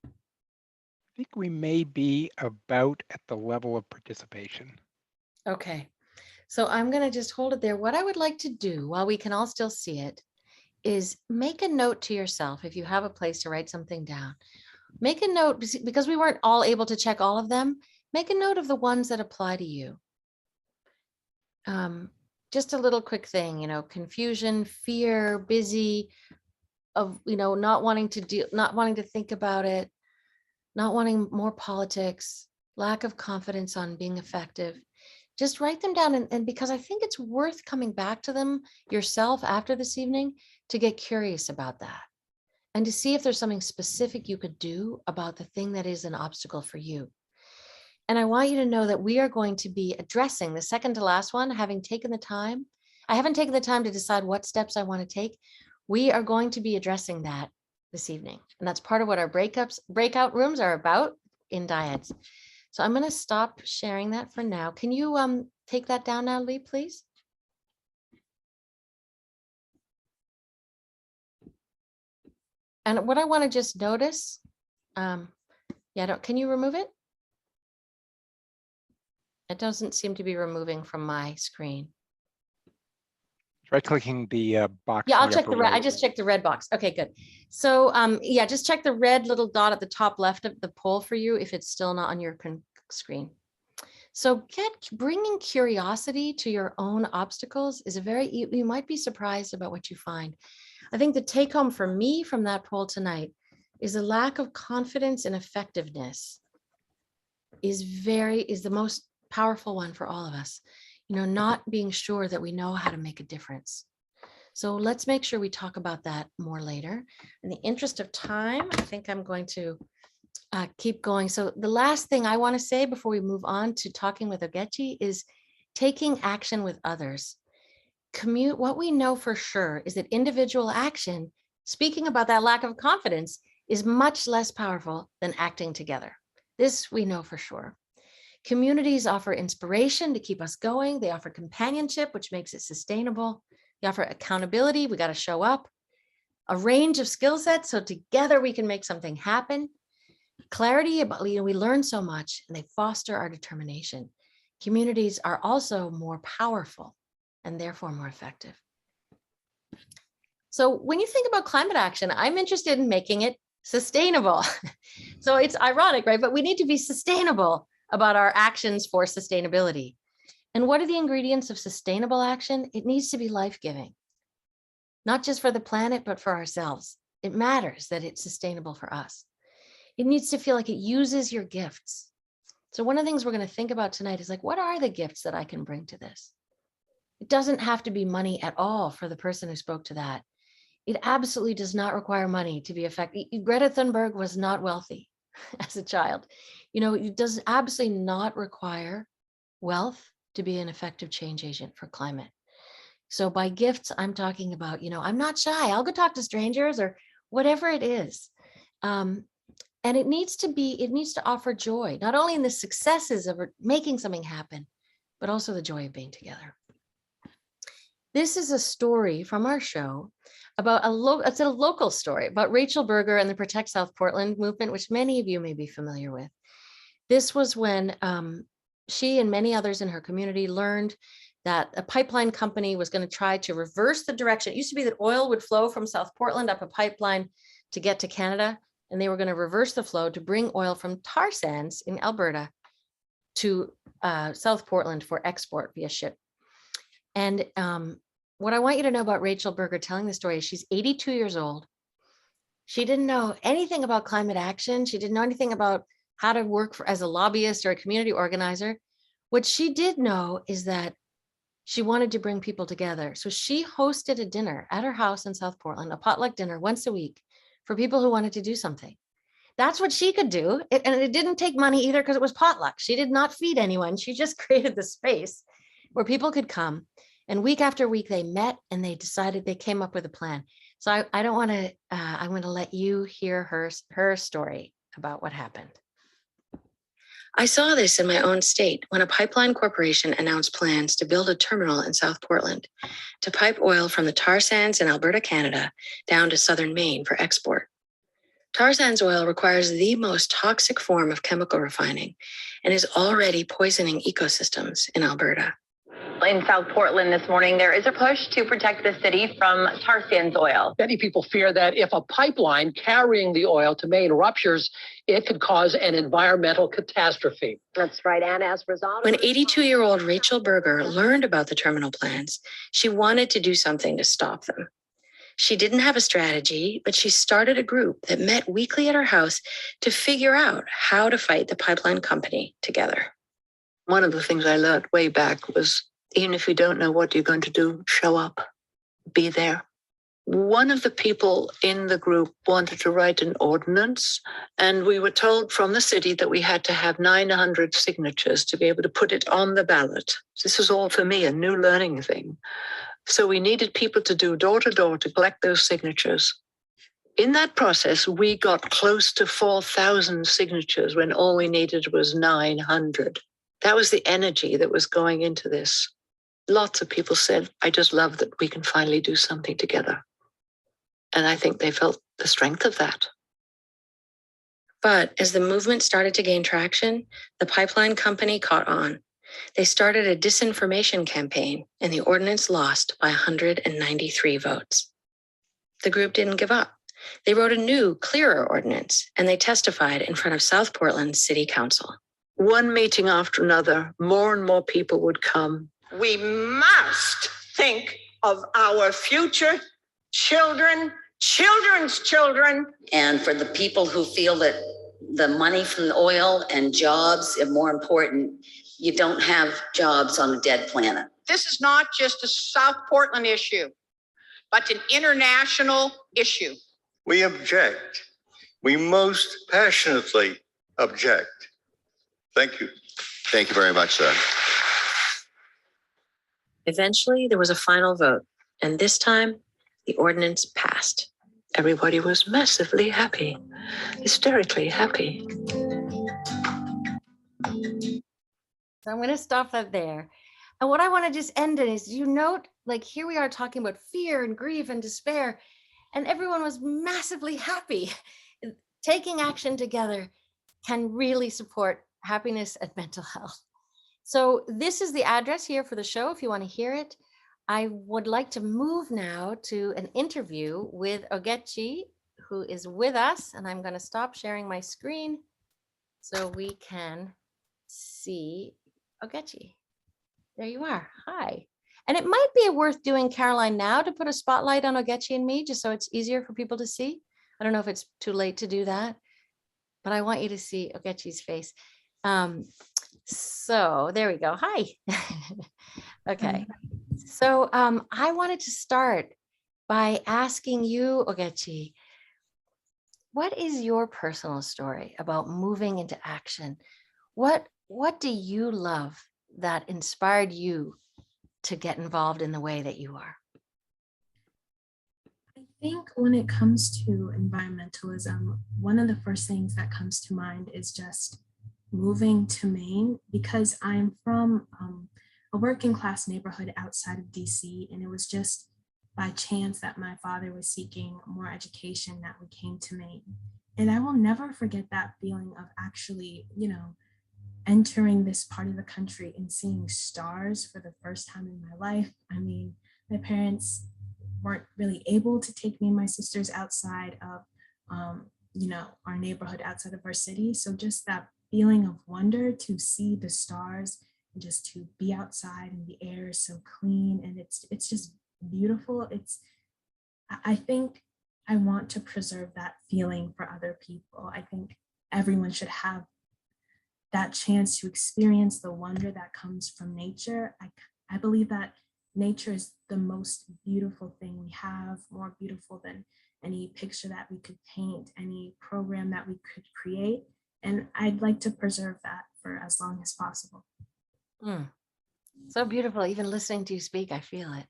A: I think we may be about at the level of participation.
C: Okay, so I'm going to just hold it there. What I would like to do while we can all still see it is make a note to yourself if you have a place to write something down. Make a note because we weren't all able to check all of them. Make a note of the ones that apply to you. Just a little quick thing, confusion, fear, busy, of, not wanting to think about it, not wanting more politics, lack of confidence on being effective. Just write them down. And because I think it's worth coming back to them yourself after this evening to get curious about that and to see if there's something specific you could do about the thing that is an obstacle for you. And I want you to know that we are going to be addressing the second to last one, having taken the time. I haven't taken the time to decide what steps I want to take. We are going to be addressing that this evening. And that's part of what our breakout rooms are about in dyads. So I'm going to stop sharing that for now. Can you take that down now, Lee, please? And what I want to just notice, can you remove it? It doesn't seem to be removing from my screen.
A: Try clicking the box.
C: Yeah,
A: in
C: I'll check
A: upper
C: the red. I
A: right.
C: just checked the red box. Okay, good. So yeah, just check the red little dot at the top left of the poll for you if it's still not on your screen. So bringing curiosity to your own obstacles is you might be surprised about what you find. I think the take home for me from that poll tonight is a lack of confidence and effectiveness is the most powerful one for all of us. Not being sure that we know how to make a difference. So let's make sure we talk about that more later. In the interest of time, I think I'm going to keep going. So the last thing I want to say before we move on to talking with Ogechi is taking action with others. What we know for sure is that individual action, speaking about that lack of confidence, is much less powerful than acting together. This we know for sure. Communities offer inspiration to keep us going. They offer companionship, which makes it sustainable. They offer accountability. We got to show up. a range of skill sets so together we can make something happen. Clarity about, we learn so much and they foster our determination. Communities are also more powerful and therefore more effective. So when you think about climate action, I'm interested in making it sustainable. So it's ironic, right? But we need to be sustainable about our actions for sustainability. And what are the ingredients of sustainable action? It needs to be life-giving, not just for the planet, but for ourselves. It matters that it's sustainable for us. It needs to feel like it uses your gifts. So one of the things we're going to think about tonight is like, what are the gifts that I can bring to this? It doesn't have to be money at all for the person who spoke to that. It absolutely does not require money to be effective. Greta Thunberg was not wealthy as a child. It does absolutely not require wealth to be an effective change agent for climate. So by gifts, I'm talking about, I'm not shy. I'll go talk to strangers or whatever it is. And it needs to offer joy, not only in the successes of making something happen, but also the joy of being together. This is a story from our show about it's a local story about Rachel Berger and the Protect South Portland movement, which many of you may be familiar with. This was when she and many others in her community learned that a pipeline company was going to try to reverse the direction. It used to be that oil would flow from South Portland up a pipeline to get to Canada, and they were going to reverse the flow to bring oil from tar sands in Alberta to South Portland for export via ship. And what I want you to know about Rachel Berger telling the story is she's 82 years old. She didn't know anything about climate action. She didn't know anything about how to work as a lobbyist or a community organizer. What she did know is that she wanted to bring people together. So she hosted a dinner at her house in South Portland, a potluck dinner once a week for people who wanted to do something. That's what she could do. And it didn't take money either because it was potluck. She did not feed anyone. She just created the space where people could come. And week after week, they met and they decided, they came up with a plan. So I don't want to, I'm going to let you hear her story about what happened. I saw this in my own state when a pipeline corporation announced plans to build a terminal in South Portland to pipe oil from the tar sands in Alberta, Canada, down to southern Maine for export. Tar sands oil requires the most toxic form of chemical refining and is already poisoning ecosystems in Alberta.
G: In South Portland this morning, there is a push to protect the city from tar sands oil.
H: Many people fear that if a pipeline carrying the oil to Maine ruptures, it could cause an environmental catastrophe.
G: That's right, and as a result,
C: When 82-year-old Rachel Berger learned about the terminal plans, she wanted to do something to stop them. She didn't have a strategy, but she started a group that met weekly at her house to figure out how to fight the pipeline company together.
I: One of the things I learned way back was, even if you don't know what you're going to do, show up, be there. One of the people in the group wanted to write an ordinance, and we were told from the city that we had to have 900 signatures to be able to put it on the ballot. This was all for me, a new learning thing. So we needed people to do door to door to collect those signatures. In that process, we got close to 4,000 signatures when all we needed was 900. That was the energy that was going into this. Lots of people said, I just love that we can finally do something together. And I think they felt the strength of that.
C: But as the movement started to gain traction, the pipeline company caught on. They started a disinformation campaign, and the ordinance lost by 193 votes. The group didn't give up. They wrote a new, clearer ordinance, and they testified in front of South Portland City Council.
I: One meeting after another, more and more people would come.
J: We must think of our future children, children's children.
K: And for the people who feel that the money from the oil and jobs are more important, you don't have jobs on a dead planet.
J: This is not just a South Portland issue, but an international issue.
L: We object. We most passionately object. Thank you.
M: Thank you very much, sir.
C: Eventually, there was a final vote, and this time, the ordinance passed.
I: Everybody was massively happy, hysterically happy.
C: So I'm going to stop that there. And what I want to just end in is, you note, like, here we are talking about fear and grief and despair. and everyone was massively happy. Taking action together can really support happiness and mental health. So this is the address here for the show if you want to hear it. I would like to move now to an interview with Ogechi, who is with us, and I'm going to stop sharing my screen so we can see Ogechi. There you are. Hi. And it might be worth doing, Caroline, now to put a spotlight on Ogechi and me, just so it's easier for people to see. I don't know if it's too late to do that, but I want you to see Ogechi's face. So there we go. Hi. Okay. So I wanted to start by asking you, Ogechi, what is your personal story about moving into action? What do you love that inspired you to get involved in the way that you are?
M: I think when it comes to environmentalism, one of the first things that comes to mind is just moving to Maine, because I'm from a working class neighborhood outside of DC, and it was just by chance that my father was seeking more education that we came to Maine. And I will never forget that feeling of actually, entering this part of the country and seeing stars for the first time in my life. I mean, my parents weren't really able to take me and my sisters outside of, our neighborhood outside of our city. So just that feeling of wonder to see the stars and just to be outside and the air is so clean and it's just beautiful. I think I want to preserve that feeling for other people. I think everyone should have that chance to experience the wonder that comes from nature. I believe that nature is the most beautiful thing we have, more beautiful than any picture that we could paint, any program that we could create. And I'd like to preserve that for as long as possible.
C: So beautiful. Even listening to you speak, I feel it.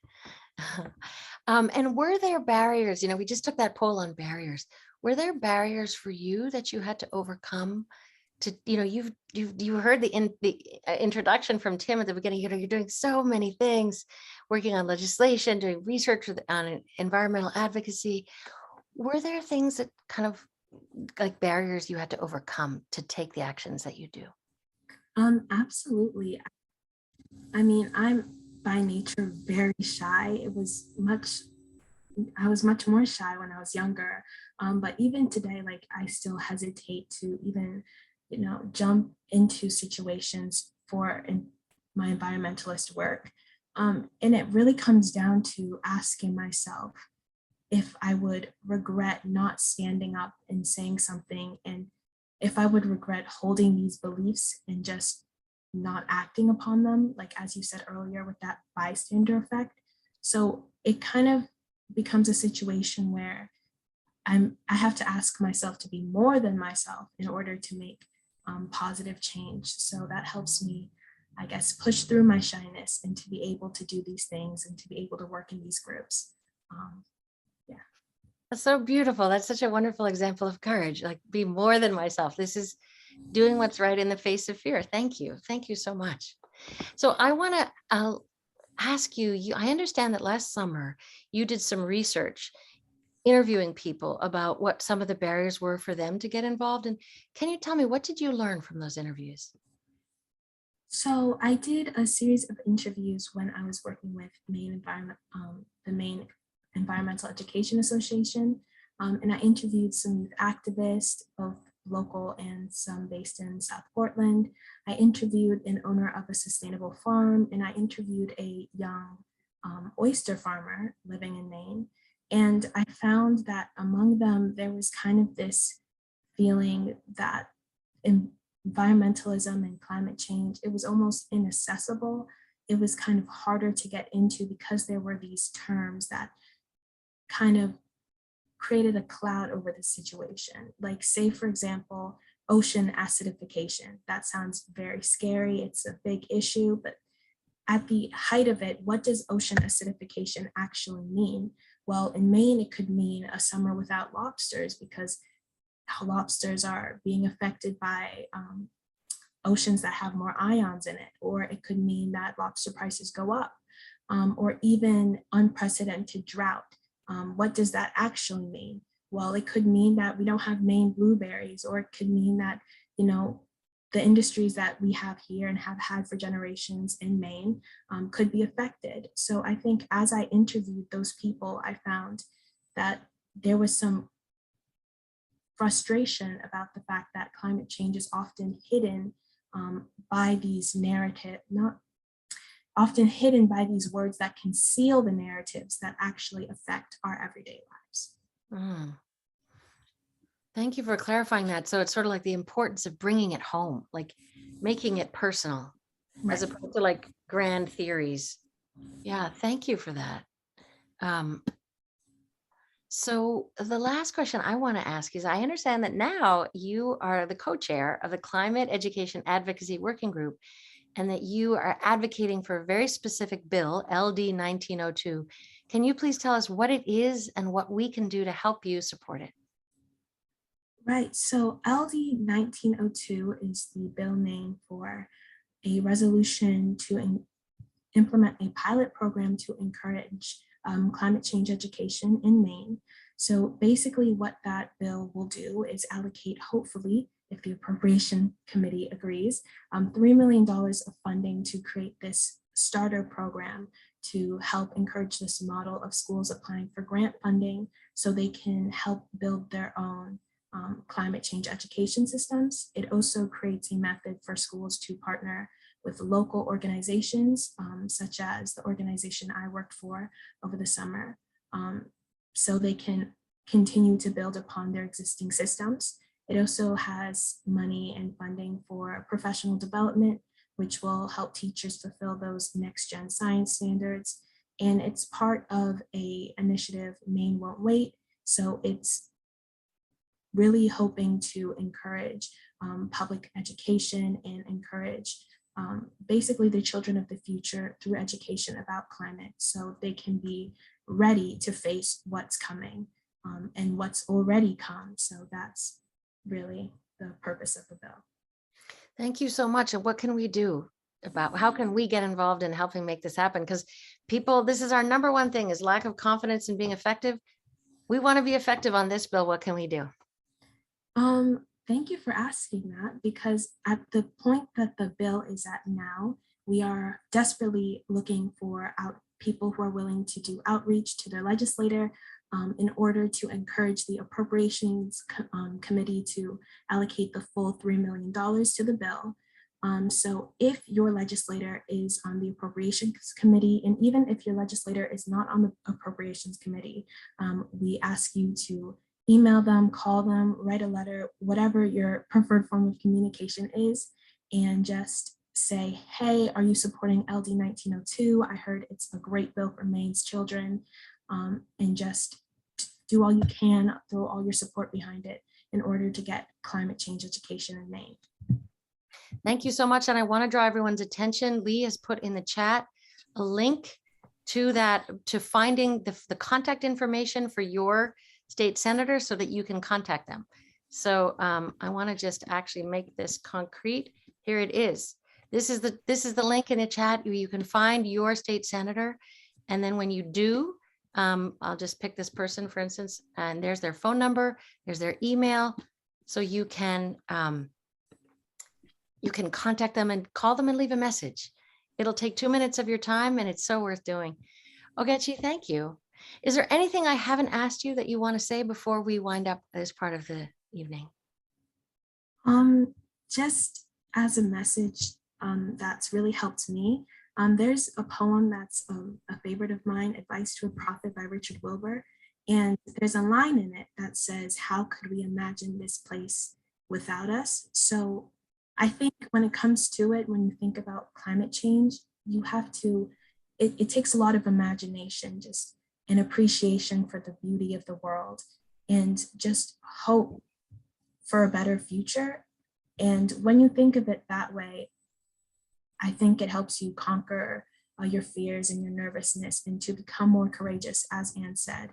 C: And were there barriers? We just took that poll on barriers. Were there barriers for you that you had to overcome? You heard the introduction from Tim at the beginning. You're doing so many things, working on legislation, doing research on environmental advocacy. Were there things that kind of like barriers you had to overcome to take the actions that you do?
M: Absolutely. I mean, I'm by nature very shy. I was much more shy when I was younger. But even today, like I still hesitate to even, jump into situations for my environmentalist work. And it really comes down to asking myself if I would regret not standing up and saying something, and if I would regret holding these beliefs and just not acting upon them, like as you said earlier, with that bystander effect. So it kind of becomes a situation where I have to ask myself to be more than myself in order to make positive change. So that helps me, I guess, push through my shyness and to be able to do these things and to be able to work in these groups.
C: That's so beautiful. That's such a wonderful example of courage, like be more than myself. This is doing what's right in the face of fear. Thank you. Thank you so much. So I want to ask you, I understand that last summer you did some research interviewing people about what some of the barriers were for them to get involved. And can you tell me, what did you learn from those interviews?
M: So I did a series of interviews when I was working with the Maine Environmental Education Association. And I interviewed some youth activists, both local and some based in South Portland. I interviewed an owner of a sustainable farm, and I interviewed a young oyster farmer living in Maine. And I found that among them, there was kind of this feeling that environmentalism and climate change, it was almost inaccessible. It was kind of harder to get into because there were these terms that kind of created a cloud over the situation. Like, say, for example, ocean acidification. That sounds very scary. It's a big issue, but at the height of it, what does ocean acidification actually mean? Well, in Maine, it could mean a summer without lobsters because lobsters are being affected by oceans that have more ions in it, or it could mean that lobster prices go up, or even unprecedented drought. What does that actually mean? Well, it could mean that we don't have Maine blueberries, or it could mean that, you know, the industries that we have here and have had for generations in Maine could be affected. So I think as I interviewed those people, I found that there was some frustration about the fact that climate change is often hidden by these often hidden by these words that conceal the narratives that actually affect our everyday lives.
C: Thank you for clarifying that. So it's sort of like the importance of bringing it home, like making it personal, as opposed to like grand theories. Yeah, thank you for that. So the last question I want to ask is, I understand that now you are the co-chair of the Climate Education Advocacy Working Group, and that you are advocating for a very specific bill, LD 1902. Can you please tell us what it is and what we can do to help you support it?
M: Right, so LD 1902 is the bill name for a resolution to implement a pilot program to encourage climate change education in Maine. So basically what that bill will do is allocate, hopefully, if the Appropriation Committee agrees, $3 million of funding to create this starter program to help encourage this model of schools applying for grant funding so they can help build their own climate change education systems. It also creates a method for schools to partner with local organizations, such as the organization I worked for over the summer, so they can continue to build upon their existing systems. It also has money and funding for professional development, which will help teachers fulfill those next-gen science standards. And it's part of an initiative, Maine Won't Wait. So it's really hoping to encourage public education and encourage basically the children of the future through education about climate, so they can be ready to face what's coming and what's already come. So that's really the purpose of the bill.
C: Thank you so much. And what can we do about, how can we get involved in helping make this happen? Because people, this is our number one thing, is lack of confidence in being effective. We want to be effective on this bill. What can we do?
M: Thank you for asking that, because at the point that the bill is at now, we are desperately looking for people who are willing to do outreach to their legislator in order to encourage the Appropriations Committee to allocate the full $3 million to the bill. So if your legislator is on the Appropriations Committee, and even if your legislator is not on the Appropriations Committee, we ask you to email them, call them, write a letter, whatever your preferred form of communication is, and just say, hey, are you supporting LD 1902? I heard it's a great bill for Maine's children, and just do all you can, throw all your support behind it in order to get climate change education in Maine.
C: Thank you so much. And I want to draw everyone's attention. Lee has put in the chat a link to that, to finding the contact information for your state senator so that you can contact them. So I want to just actually make this concrete. Here it is. This is the link in the chat. You can find your state senator. And then when you do, I'll just pick this person, for instance, and there's their phone number, there's their email. So you can contact them and call them and leave a message. It'll take 2 minutes of your time and it's so worth doing. Ogechi, thank you. Is there anything I haven't asked you that you want to say before we wind up this part of the evening?
M: Just as a message that's really helped me, there's a poem that's a favorite of mine, Advice to a Prophet by Richard Wilbur. And there's a line in it that says, how could we imagine this place without us? So I think when it comes to it, when you think about climate change, you have to, it takes a lot of imagination, just an appreciation for the beauty of the world, and just hope for a better future. And when you think of it that way, I think it helps you conquer your fears and your nervousness and to become more courageous, as Anne said,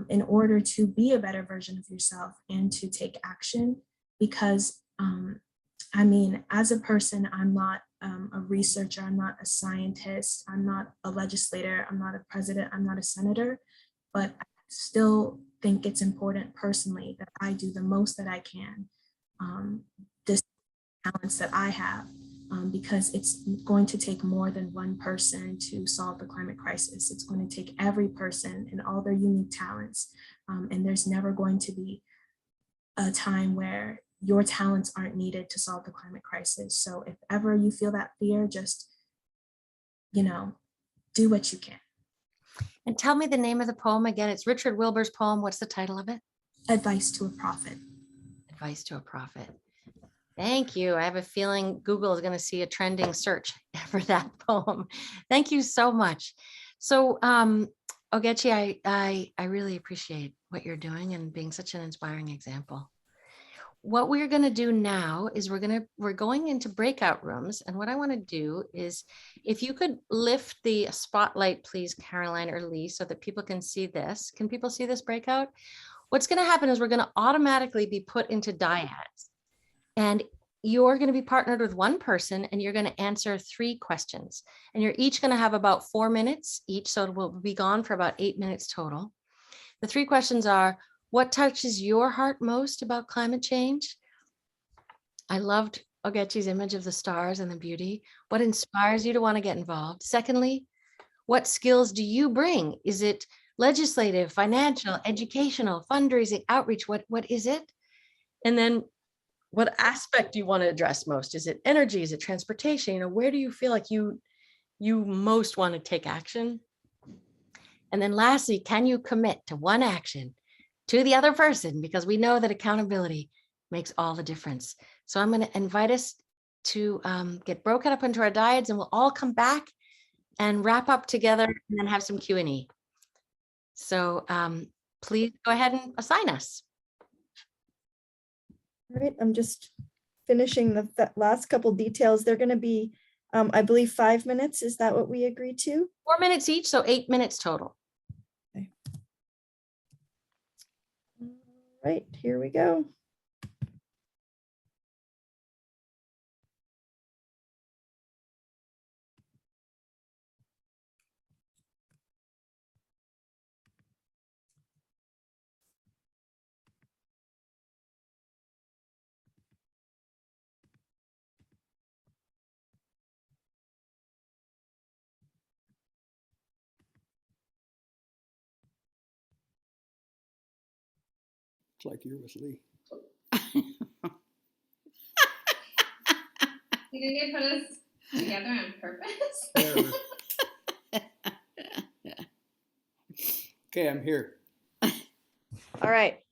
M: in order to be a better version of yourself and to take action. Because I mean, as a person, I'm not a researcher, I'm not a scientist, I'm not a legislator, I'm not a president, I'm not a senator, but I still think it's important personally that I do the most that I can, this talents that I have, because it's going to take more than one person to solve the climate crisis. It's going to take every person and all their unique talents. And there's never going to be a time where your talents aren't needed to solve the climate crisis. So if ever you feel that fear, just, do what you can.
C: And tell me the name of the poem again. It's Richard Wilbur's poem. What's the title of it?
M: Advice to a Prophet.
C: Advice to a Prophet. Thank you. I have a feeling Google is going to see a trending search for that poem. Thank you so much. So Ogechi, I really appreciate what you're doing and being such an inspiring example. What we're going to do now is we're going into breakout rooms. And what I want to do is, if you could lift the spotlight, please, Caroline or Lee, so that people can see this. Can people see this breakout? What's going to happen is we're going to automatically be put into dyads. And you're going to be partnered with one person, and you're going to answer 3 questions. And you're each going to have about 4 minutes each. So it will be gone for about 8 minutes total. The 3 questions are: what touches your heart most about climate change? I loved Ogechi's image of the stars and the beauty. What inspires you to want to get involved? Secondly, what skills do you bring? Is it legislative, financial, educational, fundraising, outreach? What is it? And then what aspect do you want to address most? Is it energy? Is it transportation? Where do you feel like you most want to take action? And then lastly, can you commit to one action to the other person? Because we know that accountability makes all the difference. So I'm going to invite us to get broken up into our dyads, and we'll all come back and wrap up together and then have some Q&A. So please go ahead and assign us.
D: All right, I'm just finishing the last couple details. They're going to be, I believe, 5 minutes. Is that what we agreed to?
C: 4 minutes each, so 8 minutes total.
D: Okay. All right, here we go.
N: It's like you're with Lee.
O: Did they put us together on purpose?
N: Okay, I'm here.
B: All right.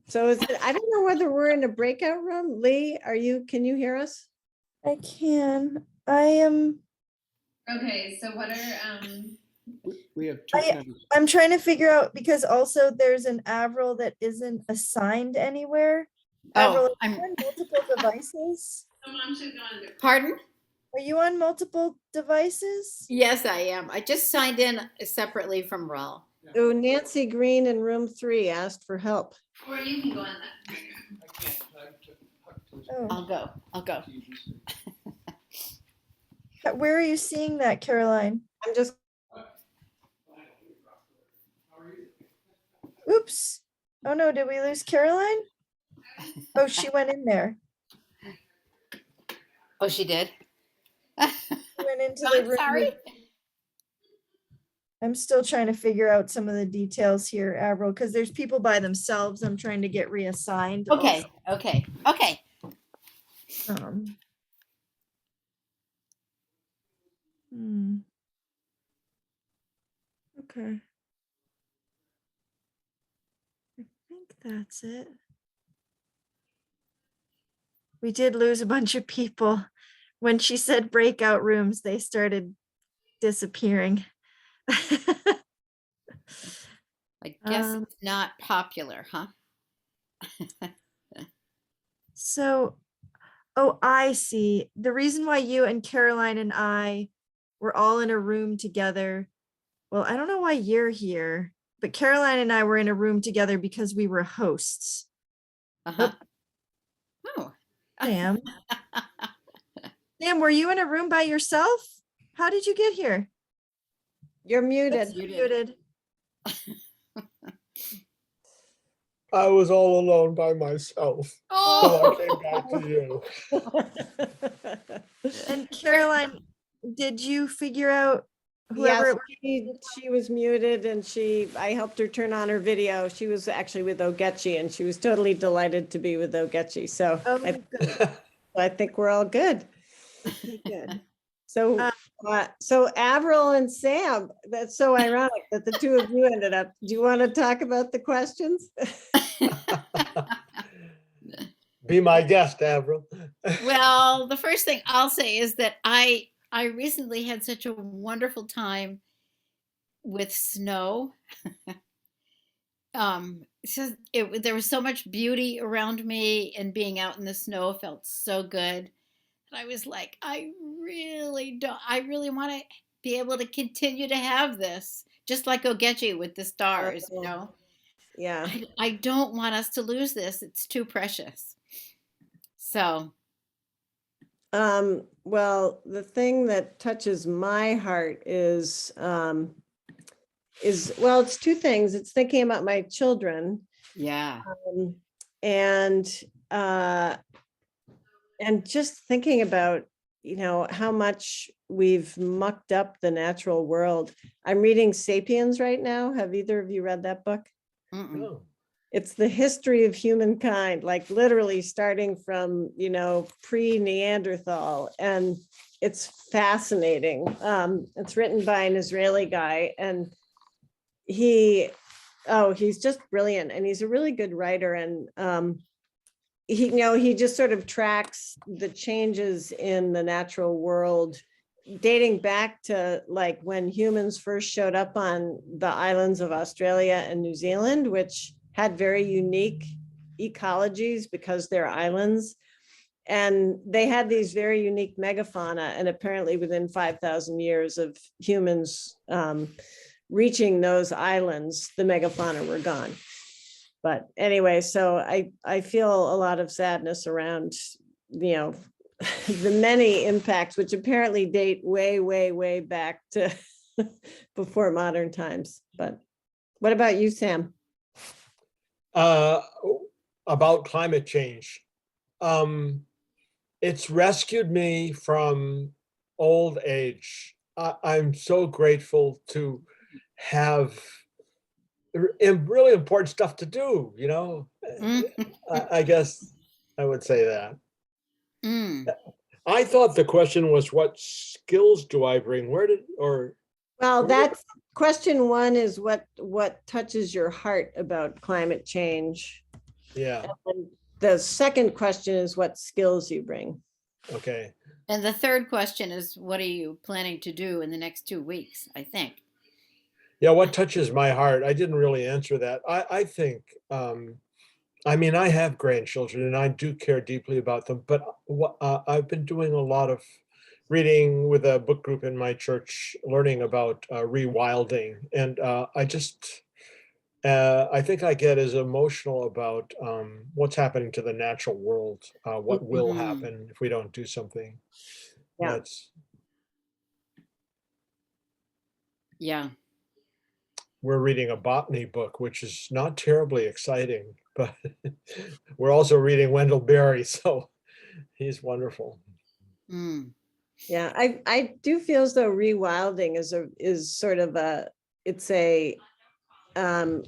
B: So I don't know whether we're in a breakout room. Lee, can you hear us?
D: I can. I am.
O: Okay, so what are
N: We have 2 candidates.
D: I'm trying to figure out, because also there's an Avril that isn't assigned anywhere. Avril, are you on multiple devices?
O: Someone should go on the.
P: Pardon?
D: Are you on multiple devices?
P: Yes, I am. I just signed in separately from Rawl.
B: Oh, Nancy Green in room 3 asked for help.
O: Or you can go on that.
D: Oh.
P: I'll go.
D: Where are you seeing that, Caroline?
B: I'm just.
D: Oops. Oh no, did we lose Caroline? Oh, she went in there.
P: Oh, she did?
D: She went into the room.
P: Sorry.
D: I'm still trying to figure out some of the details here, Avril, because there's people by themselves. I'm trying to get reassigned.
P: Okay, okay.
D: Okay. I think that's it. We did lose a bunch of people. When she said breakout rooms, they started disappearing.
P: I guess it's not popular, huh?
D: So, oh, I see. The reason why you and Caroline and I were all in a room together. Well, I don't know why you're here, but Caroline and I were in a room together because we were hosts.
P: Oh.
D: Sam. Sam, were you in a room by yourself? How did you get here?
B: You're muted.
D: Muted.
Q: I was all alone by myself. So I came back to you.
D: And Caroline, did you figure out whoever
B: Yes,
D: it was?
B: she was muted and I helped her turn on her video. She was actually with Ogechi and she was totally delighted to be with Ogechi. So I think we're all good.
D: Okay, good.
B: So, so Avril and Sam, that's so ironic that the two of you ended up. Do you want to talk about the questions?
Q: Be my guest, Avril.
P: Well, the first thing I'll say is that I recently had such a wonderful time with snow. There was so much beauty around me, and being out in the snow felt so good. And I was like, I really want to be able to continue to have this, just like Ogechi with the stars, you know.
B: Yeah.
P: I don't want us to lose this. It's too precious. So.
B: Well, the thing that touches my heart is well, it's two things. It's thinking about my children.
P: Yeah.
B: And just thinking about, how much we've mucked up the natural world. I'm reading Sapiens right now. Have either of you read that book?
Q: No.
B: It's the history of humankind, like literally starting from, pre-Neanderthal. And it's fascinating. It's written by an Israeli guy, and he's just brilliant. And he's a really good writer. And he just sort of tracks the changes in the natural world, dating back to like when humans first showed up on the islands of Australia and New Zealand, which had very unique ecologies because they're islands. And they had these very unique megafauna. And apparently within 5,000 years of humans reaching those islands, the megafauna were gone. But anyway, so I feel a lot of sadness around, the many impacts, which apparently date way, way, way back to before modern times. But what about you, Sam?
Q: About climate change. It's rescued me from old age. I'm so grateful to have really important stuff to do, I guess I would say that. I thought the question was, what skills do I bring?
B: Well, that's question one is what touches your heart about climate change?
Q: Yeah.
B: And the second question is what skills you bring.
Q: Okay.
P: And the third question is, what are you planning to do in the next 2 weeks, I think?
Q: Yeah, what touches my heart? I didn't really answer that. I think, I have grandchildren and I do care deeply about them, but I've been doing a lot of reading with a book group in my church, learning about rewilding. And I think I get as emotional about what's happening to the natural world, what will happen if we don't do something.
B: Yeah.
P: Yeah.
Q: We're reading a botany book, which is not terribly exciting, but we're also reading Wendell Berry, so he's wonderful.
B: Yeah, I do feel as though rewilding is sort of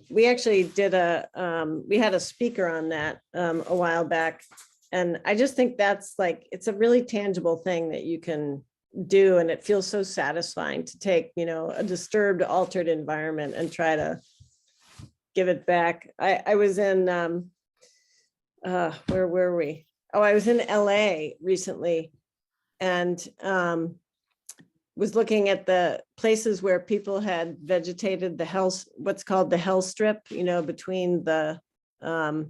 B: we actually did we had a speaker on that a while back, and I just think that's it's a really tangible thing that you can do, and it feels so satisfying to take a disturbed, altered environment and try to give it back. I was in where were we? I was in LA recently, and was looking at the places where people had vegetated what's called the hell strip, between the well,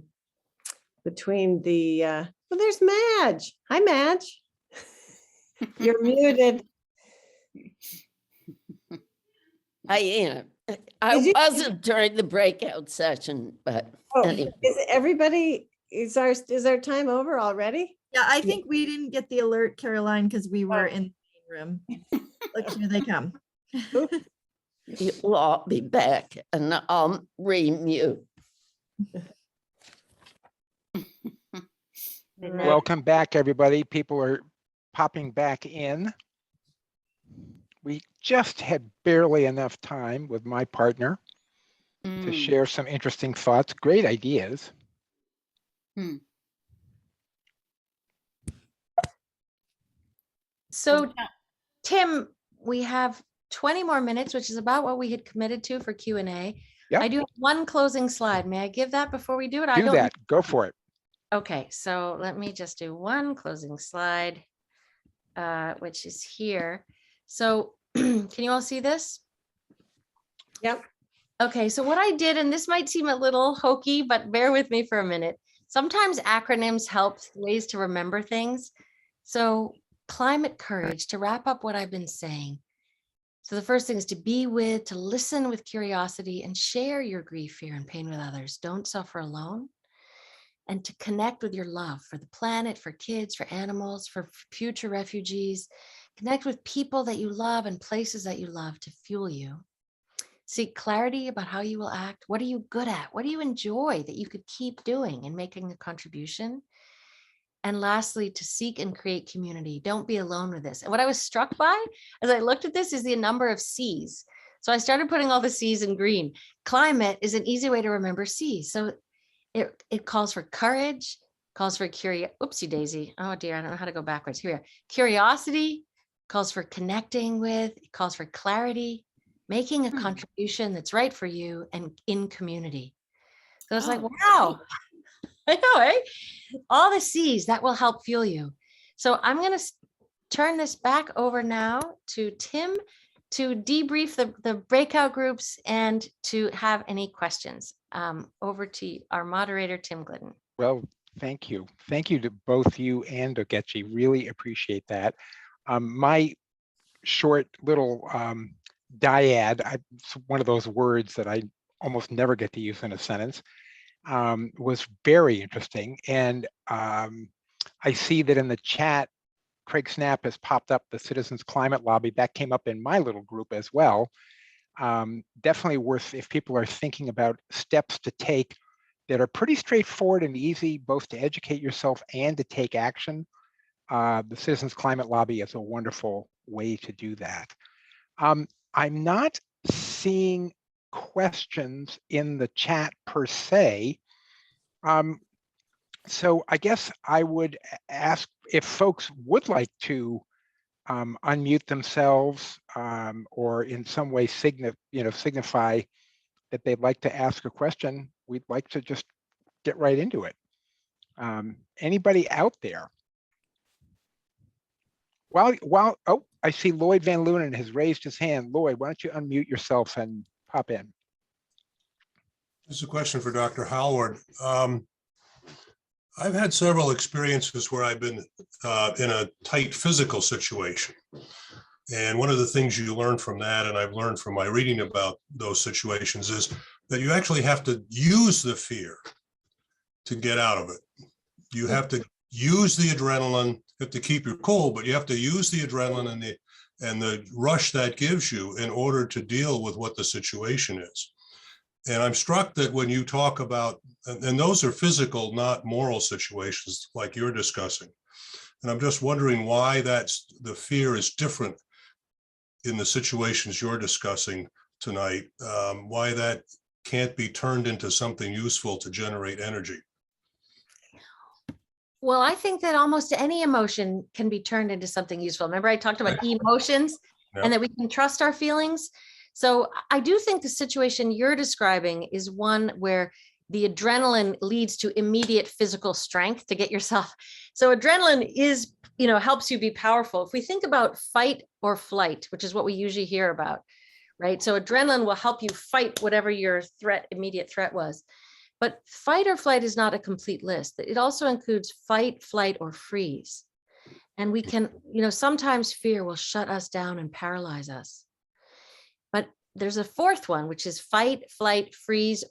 B: there's Madge. Hi, Madge. You're muted.
R: I am. I wasn't during the breakout session, but anyway.
B: Is our time over already?
D: Yeah, I think we didn't get the alert, Caroline, because we were in the room. Look, here they come.
R: You'll all be back, and I'll remute.
C: Good night.
A: Welcome back, everybody. People are popping back in. We just had barely enough time with my partner to share some interesting thoughts, great ideas.
C: So, Tim, we have 20 more minutes, which is about what we had committed to for Q&A.
A: Yep.
C: I do have one closing slide. May I give that before we do it?
A: Do that. Go for it.
C: Okay, so let me just do one closing slide, which is here. So can you all see this?
B: Yep.
C: Okay, so what I did, and this might seem a little hokey, but bear with me for a minute. Sometimes acronyms help ways to remember things. So climate courage, to wrap up what I've been saying. So the first thing is to be with, to listen with curiosity and share your grief, fear, and pain with others. Don't suffer alone. And to connect with your love for the planet, for kids, for animals, for future refugees. Connect with people that you love and places that you love to fuel you. Seek clarity about how you will act. What are you good at? What do you enjoy that you could keep doing and making a contribution? And lastly, to seek and create community. Don't be alone with this. And what I was struck by as I looked at this is the number of C's. So I started putting all the C's in green. Climate is an easy way to remember C's. So it calls for courage, calls for oopsie daisy. Oh dear, I don't know how to go backwards. Here we are. Curiosity, calls for connecting with, it calls for clarity, making a contribution that's right for you and in community. So it's like, wow, I know, eh? All the C's that will help fuel you. So I'm going to turn this back over now to Tim to debrief the breakout groups and to have any questions. Over to our moderator, Tim Glidden.
A: Well, thank you. Thank you to both you and Ogechi. Really appreciate that. My short little dyad, it's one of those words that I almost never get to use in a sentence, was very interesting. And I see that in the chat, Craig Snap has popped up the Citizens Climate Lobby. That came up in my little group as well. Definitely worth, if people are thinking about steps to take that are pretty straightforward and easy, both to educate yourself and to take action. The Citizens Climate Lobby is a wonderful way to do that. I'm not seeing questions in the chat per se. So I guess I would ask if folks would like to unmute themselves or in some way signify that they'd like to ask a question. We'd like to just get right into it. Anybody out there? Oh, I see Lloyd Van Lunen has raised his hand. Lloyd, why don't you unmute yourself and pop in?
S: This is a question for Dr. Hallward. I've had several experiences where I've been in a tight physical situation. And one of the things you learn from that, and I've learned from my reading about those situations, is that you actually have to use the fear to get out of it. You have to use the adrenaline, you have to keep your cool, but you have to use the adrenaline and the rush that gives you in order to deal with what the situation is. And I'm struck that when you talk about, and those are physical, not moral situations like you're discussing. And I'm just wondering why the fear is different in the situations you're discussing tonight, why that can't be turned into something useful to generate energy.
C: Well, I think that almost any emotion can be turned into something useful. Remember, I talked about emotions and that we can trust our feelings. So I do think the situation you're describing is one where the adrenaline leads to immediate physical strength to get yourself. So adrenaline is, helps you be powerful. If we think about fight or flight, which is what we usually hear about, right? So adrenaline will help you fight whatever your immediate threat was. But fight or flight is not a complete list. It also includes fight, flight, or freeze. And we can, sometimes fear will shut us down and paralyze us. But there's a fourth one, which is fight, flight, freeze,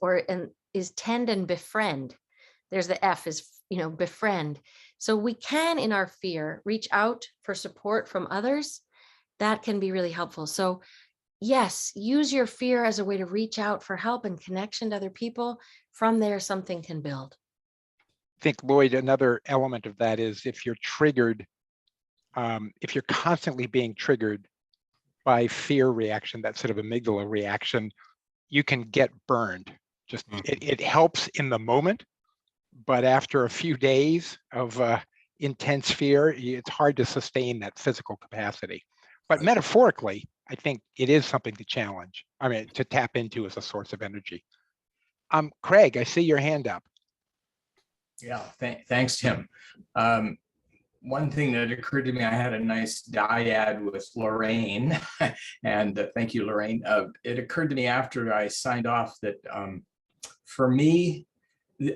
C: is tend and befriend. There's the F is, befriend. So we can, in our fear, reach out for support from others. That can be really helpful. So yes, use your fear as a way to reach out for help and connection to other people. From there, something can build.
A: think, Lloyd, another element of that is if you're triggered, if you're constantly being triggered by fear reaction, that sort of amygdala reaction, you can get burned. Just it helps in the moment, but after a few days of intense fear, it's hard to sustain that physical capacity. But metaphorically, I think it is something to challenge. I mean, to tap into as a source of energy. Craig, I see your hand up.
T: Yeah, thanks, Tim. One thing that occurred to me, I had a nice dyad with Lorraine, and thank you, Lorraine. It occurred to me after I signed off that for me,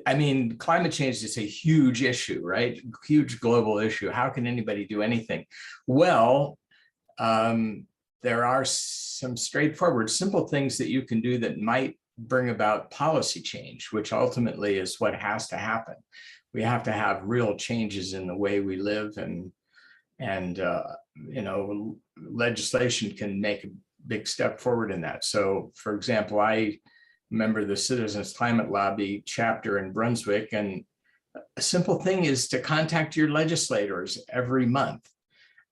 T: I mean, climate change is a huge issue, right? Huge global issue. How can anybody do anything? Well, there are some straightforward, simple things that you can do that might bring about policy change, which ultimately is what has to happen. We have to have real changes in the way we live, and you know, legislation can make a big step forward in that. So, for example, I remember the Citizens Climate Lobby chapter in Brunswick, and a simple thing is to contact your legislators every month.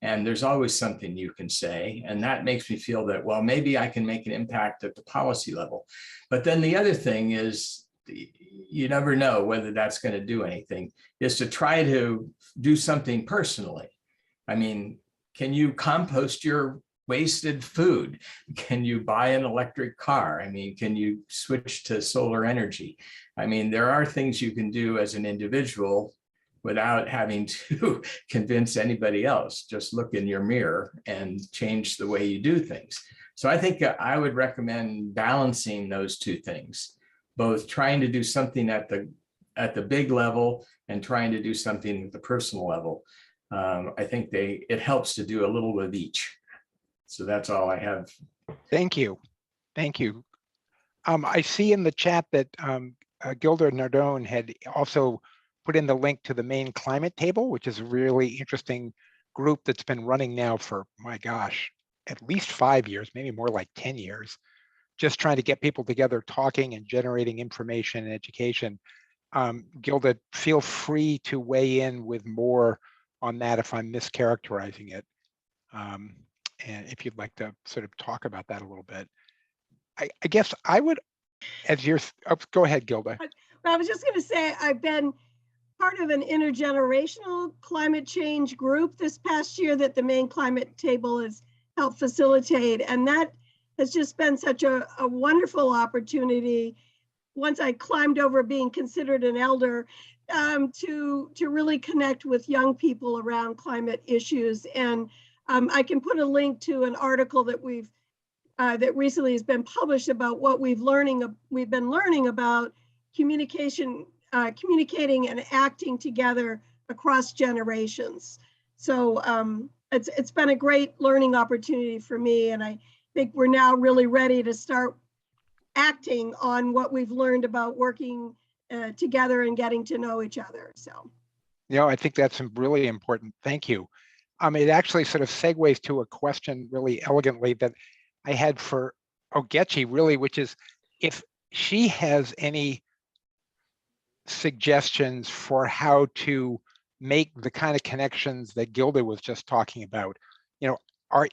T: And there's always something you can say. And that makes me feel that, well, maybe I can make an impact at the policy level. But then the other thing is, you never know whether that's going to do anything, is to try to do something personally. I mean, can you compost your wasted food? Can you buy an electric car? I mean, can you switch to solar energy? I mean, there are things you can do as an individual without having to convince anybody else. Just look in your mirror and change the way you do things. So I think I would recommend balancing those two things, both trying to do something at the big level and trying to do something at the personal level. I think it helps to do a little of each. So that's all I have.
A: Thank you. Thank you. I see in the chat that Gilda Nardone had also put in the link to the Maine climate table, which is a really interesting group that's been running now for, my gosh, at least 5 years, maybe more like 10 years, just trying to get people together, talking and generating information and education. Gilda, feel free to weigh in with more on that if I'm mischaracterizing it. And if you'd like to sort of talk about that a little bit. I guess I would, as you're, go ahead, Gilda.
U: I was just going to say, I've been part of an intergenerational climate change group this past year that the Maine climate table has helped facilitate. And that has just been such a wonderful opportunity, once I climbed over being considered an elder, to really connect with young people around climate issues. And I can put a link to an article that that recently has been published about what we've been learning about communicating and acting together across generations. So it's been a great learning opportunity for me, and I think we're now really ready to start acting on what we've learned about working together and getting to know each other. So,
A: you know, I think that's really important. Thank you. It actually sort of segues to a question really elegantly that I had for Ogechi, really, which is if she has any suggestions for how to make the kind of connections that Gilda was just talking about. You know,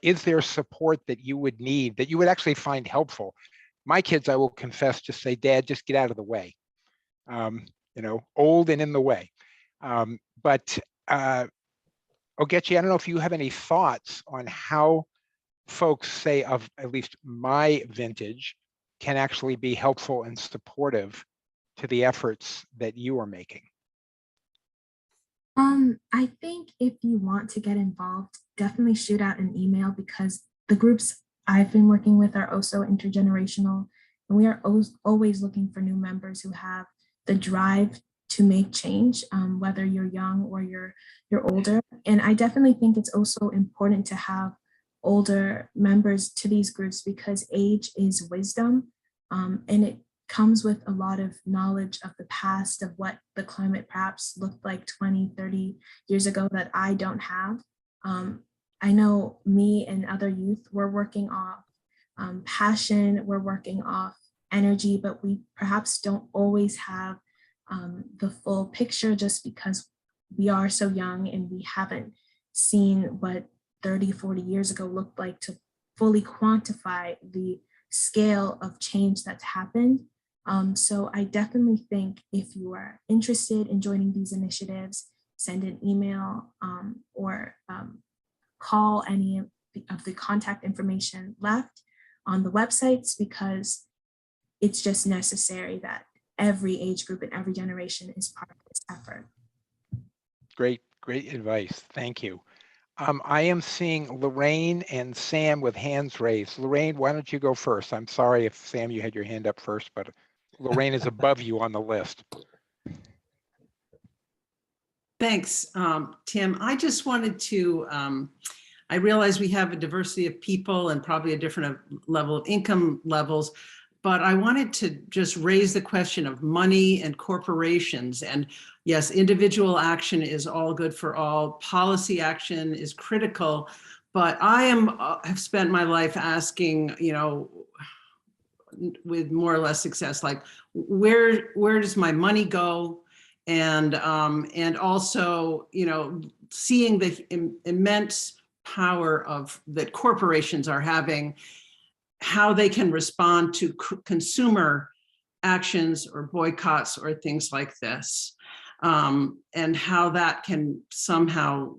A: is there support that you would need, that you would actually find helpful? My kids, I will confess, just say, Dad, just get out of the way. You know, old and in the way. But Ogechi, I don't know if you have any thoughts on how folks, say, of at least my vintage, can actually be helpful and supportive to the efforts that you are making.
M: I think if you want to get involved, definitely shoot out an email, because the groups I've been working with are also intergenerational, and we are always looking for new members who have the drive to make change, whether you're young or you're older. And I definitely think it's also important to have older members to these groups, because age is wisdom, and it comes with a lot of knowledge of the past, of what the climate perhaps looked like 20, 30 years ago that I don't have. I know me and other youth, we're working off passion, we're working off energy, but we perhaps don't always have the full picture just because we are so young and we haven't seen what 30, 40 years ago looked like to fully quantify the scale of change that's happened. So I definitely think if you are interested in joining these initiatives, send an email or call any of the contact information left on the websites, because it's just necessary that every age group and every generation is part of this effort.
A: Great advice. Thank you. I am seeing Lorraine and Sam with hands raised. Lorraine, why don't you go first? I'm sorry if Sam, you had your hand up first, but Lorraine is above you on the list.
E: Thanks, Tim. I just wanted to, I realize we have a diversity of people and probably a different level of income levels, but I wanted to just raise the question of money and corporations. And yes, individual action is all good for all. Policy action is critical, but I have spent my life asking, you know, with more or less success, like where does my money go? And also, you know, seeing the immense power of that corporations are having, how they can respond to consumer actions or boycotts or things like this, and how that can somehow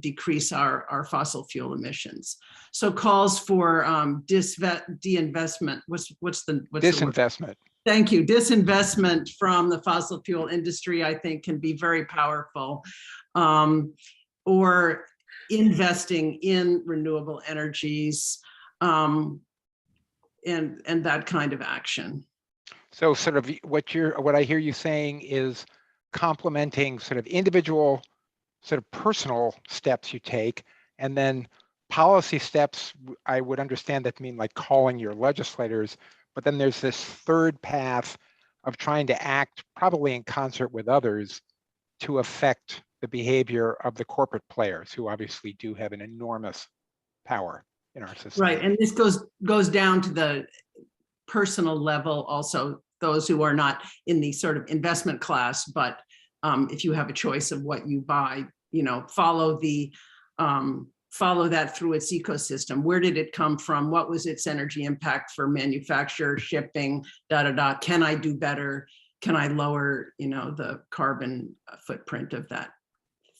E: decrease our fossil fuel emissions. So calls for de-investment. What's the
A: disinvestment?
E: Thank you. Disinvestment from the fossil fuel industry, I think, can be very powerful, or investing in renewable energies, and that kind of action.
A: So sort of what I hear you saying is complementing sort of individual, sort of personal steps you take, and then policy steps. I would understand that to mean like calling your legislators, but then there's this third path of trying to act probably in concert with others to affect the behavior of the corporate players, who obviously do have an enormous power in our society.
E: Right, and this goes down to the personal level also, those who are not in the sort of investment class, but if you have a choice of what you buy, you know, follow that through its ecosystem. Where did it come from? What was its energy impact for manufacture, shipping, Can I do better? Can I lower, you know, the carbon footprint of that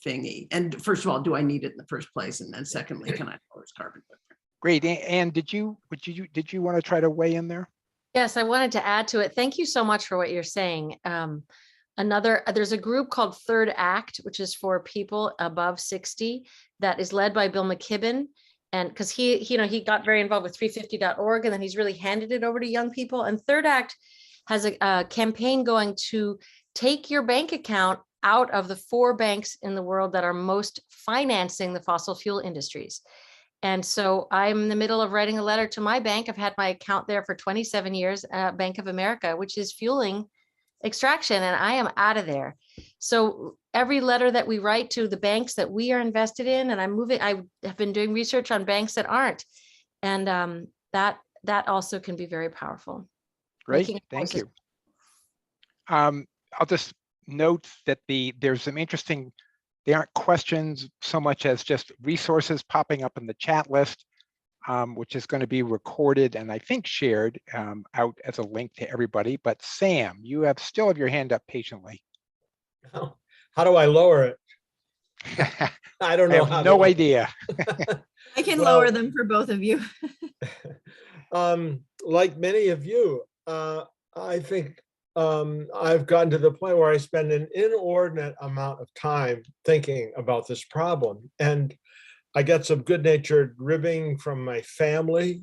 E: thingy? And first of all, do I need it in the first place? And then secondly, can I lower its carbon footprint?
A: Great. And did you want to try to weigh in there?
C: Yes, I wanted to add to it. Thank you so much for what you're saying. There's a group called Third Act, which is for people above 60, that is led by Bill McKibben. And because he got very involved with 350.org, and then he's really handed it over to young people. And Third Act has a campaign going to take your bank account out of the 4 banks in the world that are most financing the fossil fuel industries. And so I'm in the middle of writing a letter to my bank. I've had my account there for 27 years, Bank of America, which is fueling extraction, and I am out of there. So every letter that we write to the banks that we are invested in, and I have been doing research on banks that aren't, and that also can be very powerful.
A: Great, thank you. I'll just note that there's some interesting, they aren't questions so much as just resources popping up in the chat list, which is going to be recorded and I think shared out as a link to everybody. But Sam, you still have your hand up patiently.
Q: How do I lower it? I don't know.
A: I have no idea.
D: I can lower them for both of you.
Q: Like many of you, I think I've gotten to the point where I spend an inordinate amount of time thinking about this problem. And I get some good-natured ribbing from my family.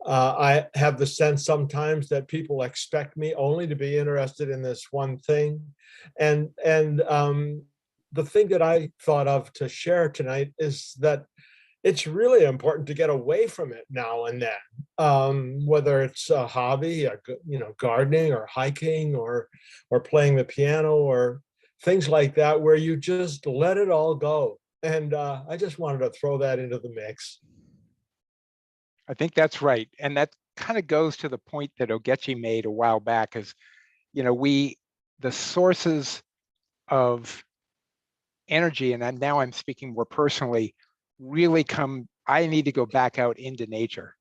Q: I have the sense sometimes that people expect me only to be interested in this one thing. And the thing that I thought of to share tonight is that it's really important to get away from it now and then, whether it's a hobby, gardening or hiking or playing the piano or things like that, where you just let it all go. And I just wanted to throw that into the mix.
A: I think that's right. And that kind of goes to the point that Ogechi made a while back, is, we the sources of energy, and now I'm speaking more personally, really I need to go back out into nature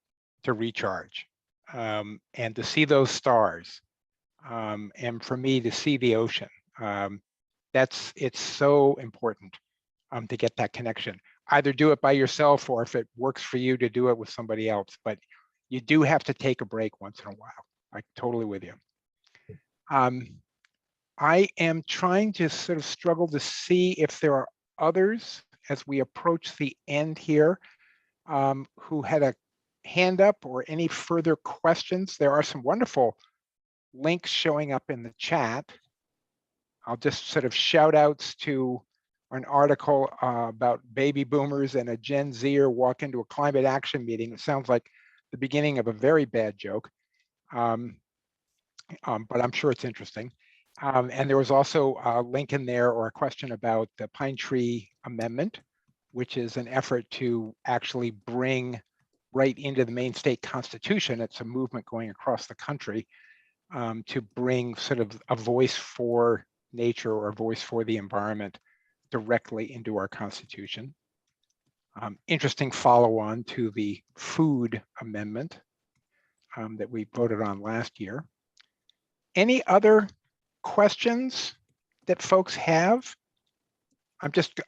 A: to recharge, and to see those stars, and for me to see the ocean. It's so important to get that connection. Either do it by yourself, or if it works for you, to do it with somebody else. But you do have to take a break once in a while. I'm totally with you. I am trying to sort of struggle to see if there are others as we approach the end here, who had a hand up or any further questions. There are some wonderful links showing up in the chat. I'll just sort of shout outs to an article about baby boomers and a Gen Zer walk into a climate action meeting. It sounds like the beginning of a very bad joke, but I'm sure it's interesting. And there was also a link in there, or a question about the Pine Tree Amendment, which is an effort to actually bring right into the Maine state constitution. It's a movement going across the country to bring sort of a voice for nature, or a voice for the environment, directly into our constitution. Interesting follow-on to the food amendment that we voted on last year. Any other questions that folks have?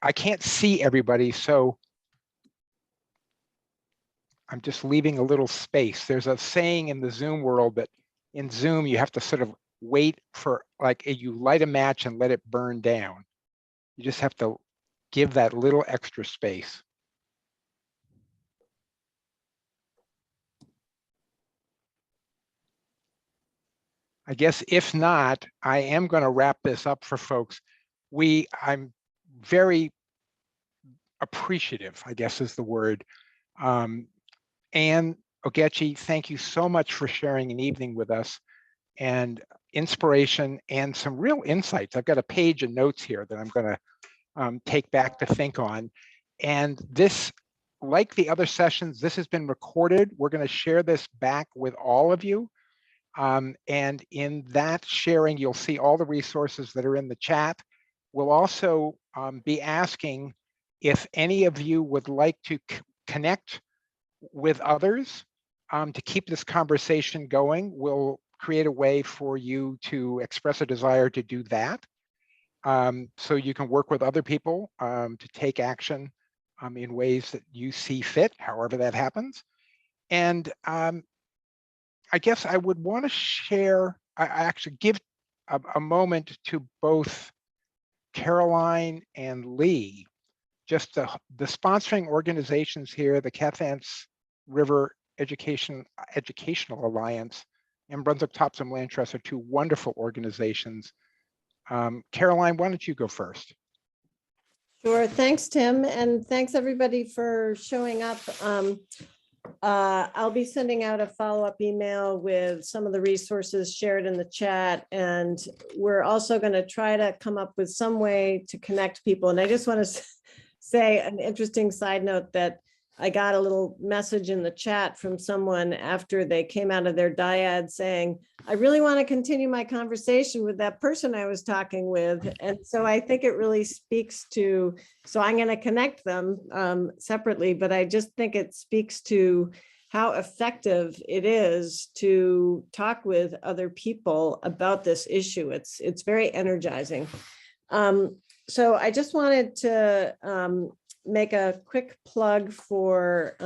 A: I can't see everybody, so I'm just leaving a little space. There's a saying in the Zoom world that in Zoom you have to sort of wait for, like, you light a match and let it burn down. You just have to give that little extra space. I guess if not, I am going to wrap this up for folks. I'm very appreciative, I guess is the word. Anne Ogechi, thank you so much for sharing an evening with us, and inspiration and some real insights. I've got a page of notes here that I'm going to take back to think on. And this, like the other sessions, this has been recorded. We're going to share this back with all of you. And in that sharing, you'll see all the resources that are in the chat. We'll also be asking if any of you would like to connect with others to keep this conversation going. We'll create a way for you to express a desire to do that. So you can work with other people to take action in ways that you see fit, however that happens. And I guess I would want to share, I actually give a moment to both Caroline and Lee, just the sponsoring organizations here, the Cathants River Educational Alliance and Brunswick-Topsham Land Trust are two wonderful organizations. Caroline, why don't you go first?
B: Sure, thanks, Tim, and thanks everybody for showing up. I'll be sending out a follow-up email with some of the resources shared in the chat, and we're also going to try to come up with some way to connect people. And I just want to say an interesting side note that I got a little message in the chat from someone after they came out of their dyad saying, I really want to continue my conversation with that person I was talking with. And so I think it really speaks to, so I'm going to connect them separately, but I just think it speaks to how effective it is to talk with other people about this issue. It's very energizing. So I just wanted to make a quick plug for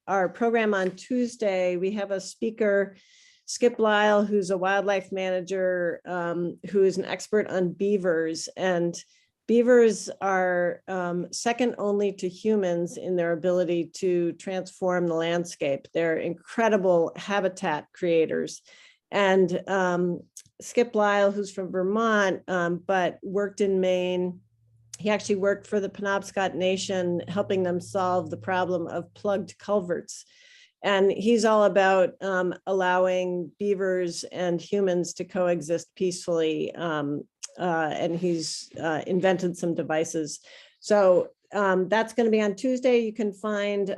B: our program on Tuesday. We have a speaker, Skip Lyle, who's a wildlife manager, who is an expert on beavers. And beavers are second only to humans in their ability to transform the landscape. They're incredible habitat creators. And Skip Lyle, who's from Vermont, but worked in Maine. He actually worked for the Penobscot Nation, helping them solve the problem of plugged culverts. And he's all about allowing beavers and humans to coexist peacefully. And he's invented some devices. So that's going to be on Tuesday. You can find,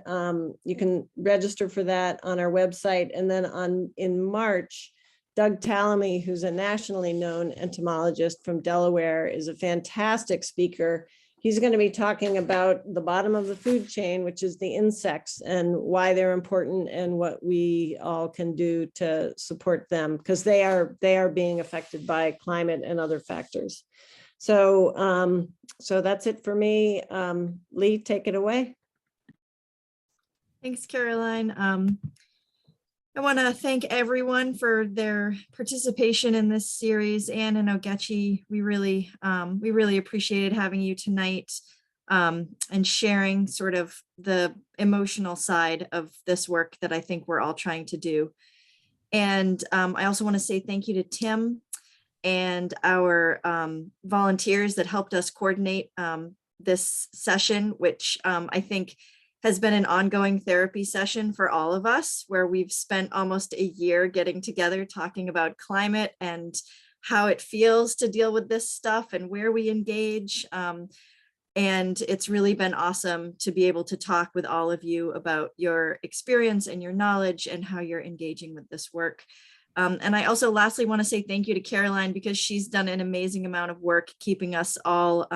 B: you can register for that on our website. And then in March, Doug Tallamy, who's a nationally known entomologist from Delaware, is a fantastic speaker. He's going to be talking about the bottom of the food chain, which is the insects, and why they're important and what we all can do to support them, because they are being affected by climate and other factors. So, so that's it for me. Lee, take it away.
D: Thanks, Caroline. I want to thank everyone for their participation in this series. Anne and Ogechi, we really appreciated having you tonight and sharing sort of the emotional side of this work that I think we're all trying to do. And I also want to say thank you to Tim and our volunteers that helped us coordinate this session, which I think has been an ongoing therapy session for all of us, where we've spent almost a year getting together talking about climate and how it feels to deal with this stuff and where we engage. And it's really been awesome to be able to talk with all of you about your experience and your knowledge and how you're engaging with this work. And I also lastly want to say thank you to Caroline, because she's done an amazing amount of work keeping us all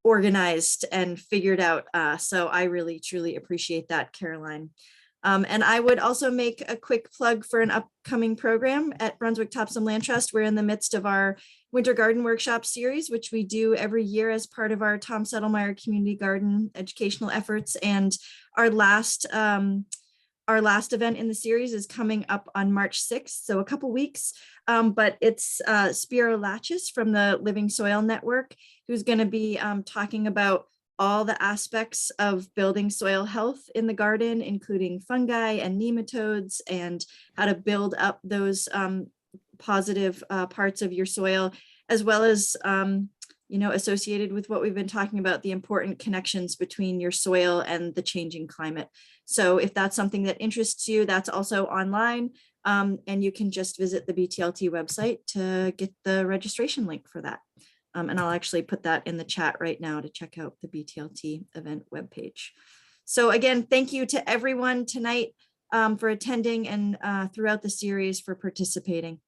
D: organized and figured out. So I really, truly appreciate that, Caroline. And I would also make a quick plug for an upcoming program at Brunswick-Topsham Land Trust. We're in the midst of our Winter Garden Workshop series, which we do every year as part of our Tom Settlemyre Community Garden educational efforts. And our last event in the series is coming up on March 6th, so a couple weeks, but it's Spiro Latchis from the Living Soil Network, who's going to be talking about all the aspects of building soil health in the garden, including fungi and nematodes, and how to build up those positive parts of your soil, as well as associated with what we've been talking about, the important connections between your soil and the changing climate. So if that's something that interests you, that's also online, and you can just visit the BTLT website to get the registration link for that. And I'll actually put that in the chat right now to check out the BTLT event webpage. So again, thank you to everyone tonight for attending, and throughout the series for participating.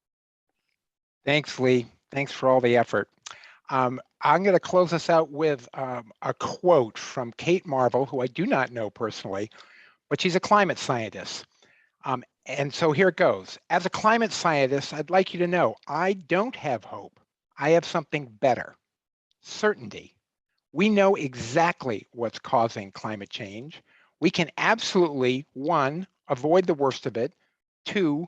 A: Thanks, Lee. Thanks for all the effort. I'm going to close us out with a quote from Kate Marvel, who I do not know personally, but she's a climate scientist. And so here it goes. As a climate scientist, I'd like you to know, I don't have hope. I have something better: certainty. We know exactly what's causing climate change. We can absolutely, 1, avoid the worst of it, 2,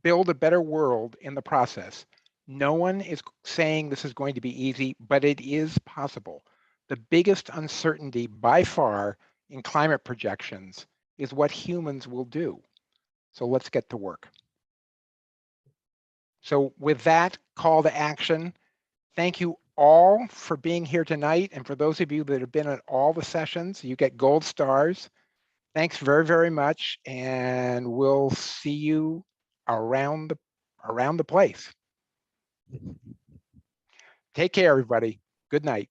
A: build a better world in the process. No one is saying this is going to be easy, but it is possible. The biggest uncertainty by far in climate projections is what humans will do. So let's get to work. So with that call to action, thank you all for being here tonight. And for those of you that have been at all the sessions, you get gold stars. Thanks very, very much. And we'll see you around the place. Take care, everybody. Good night.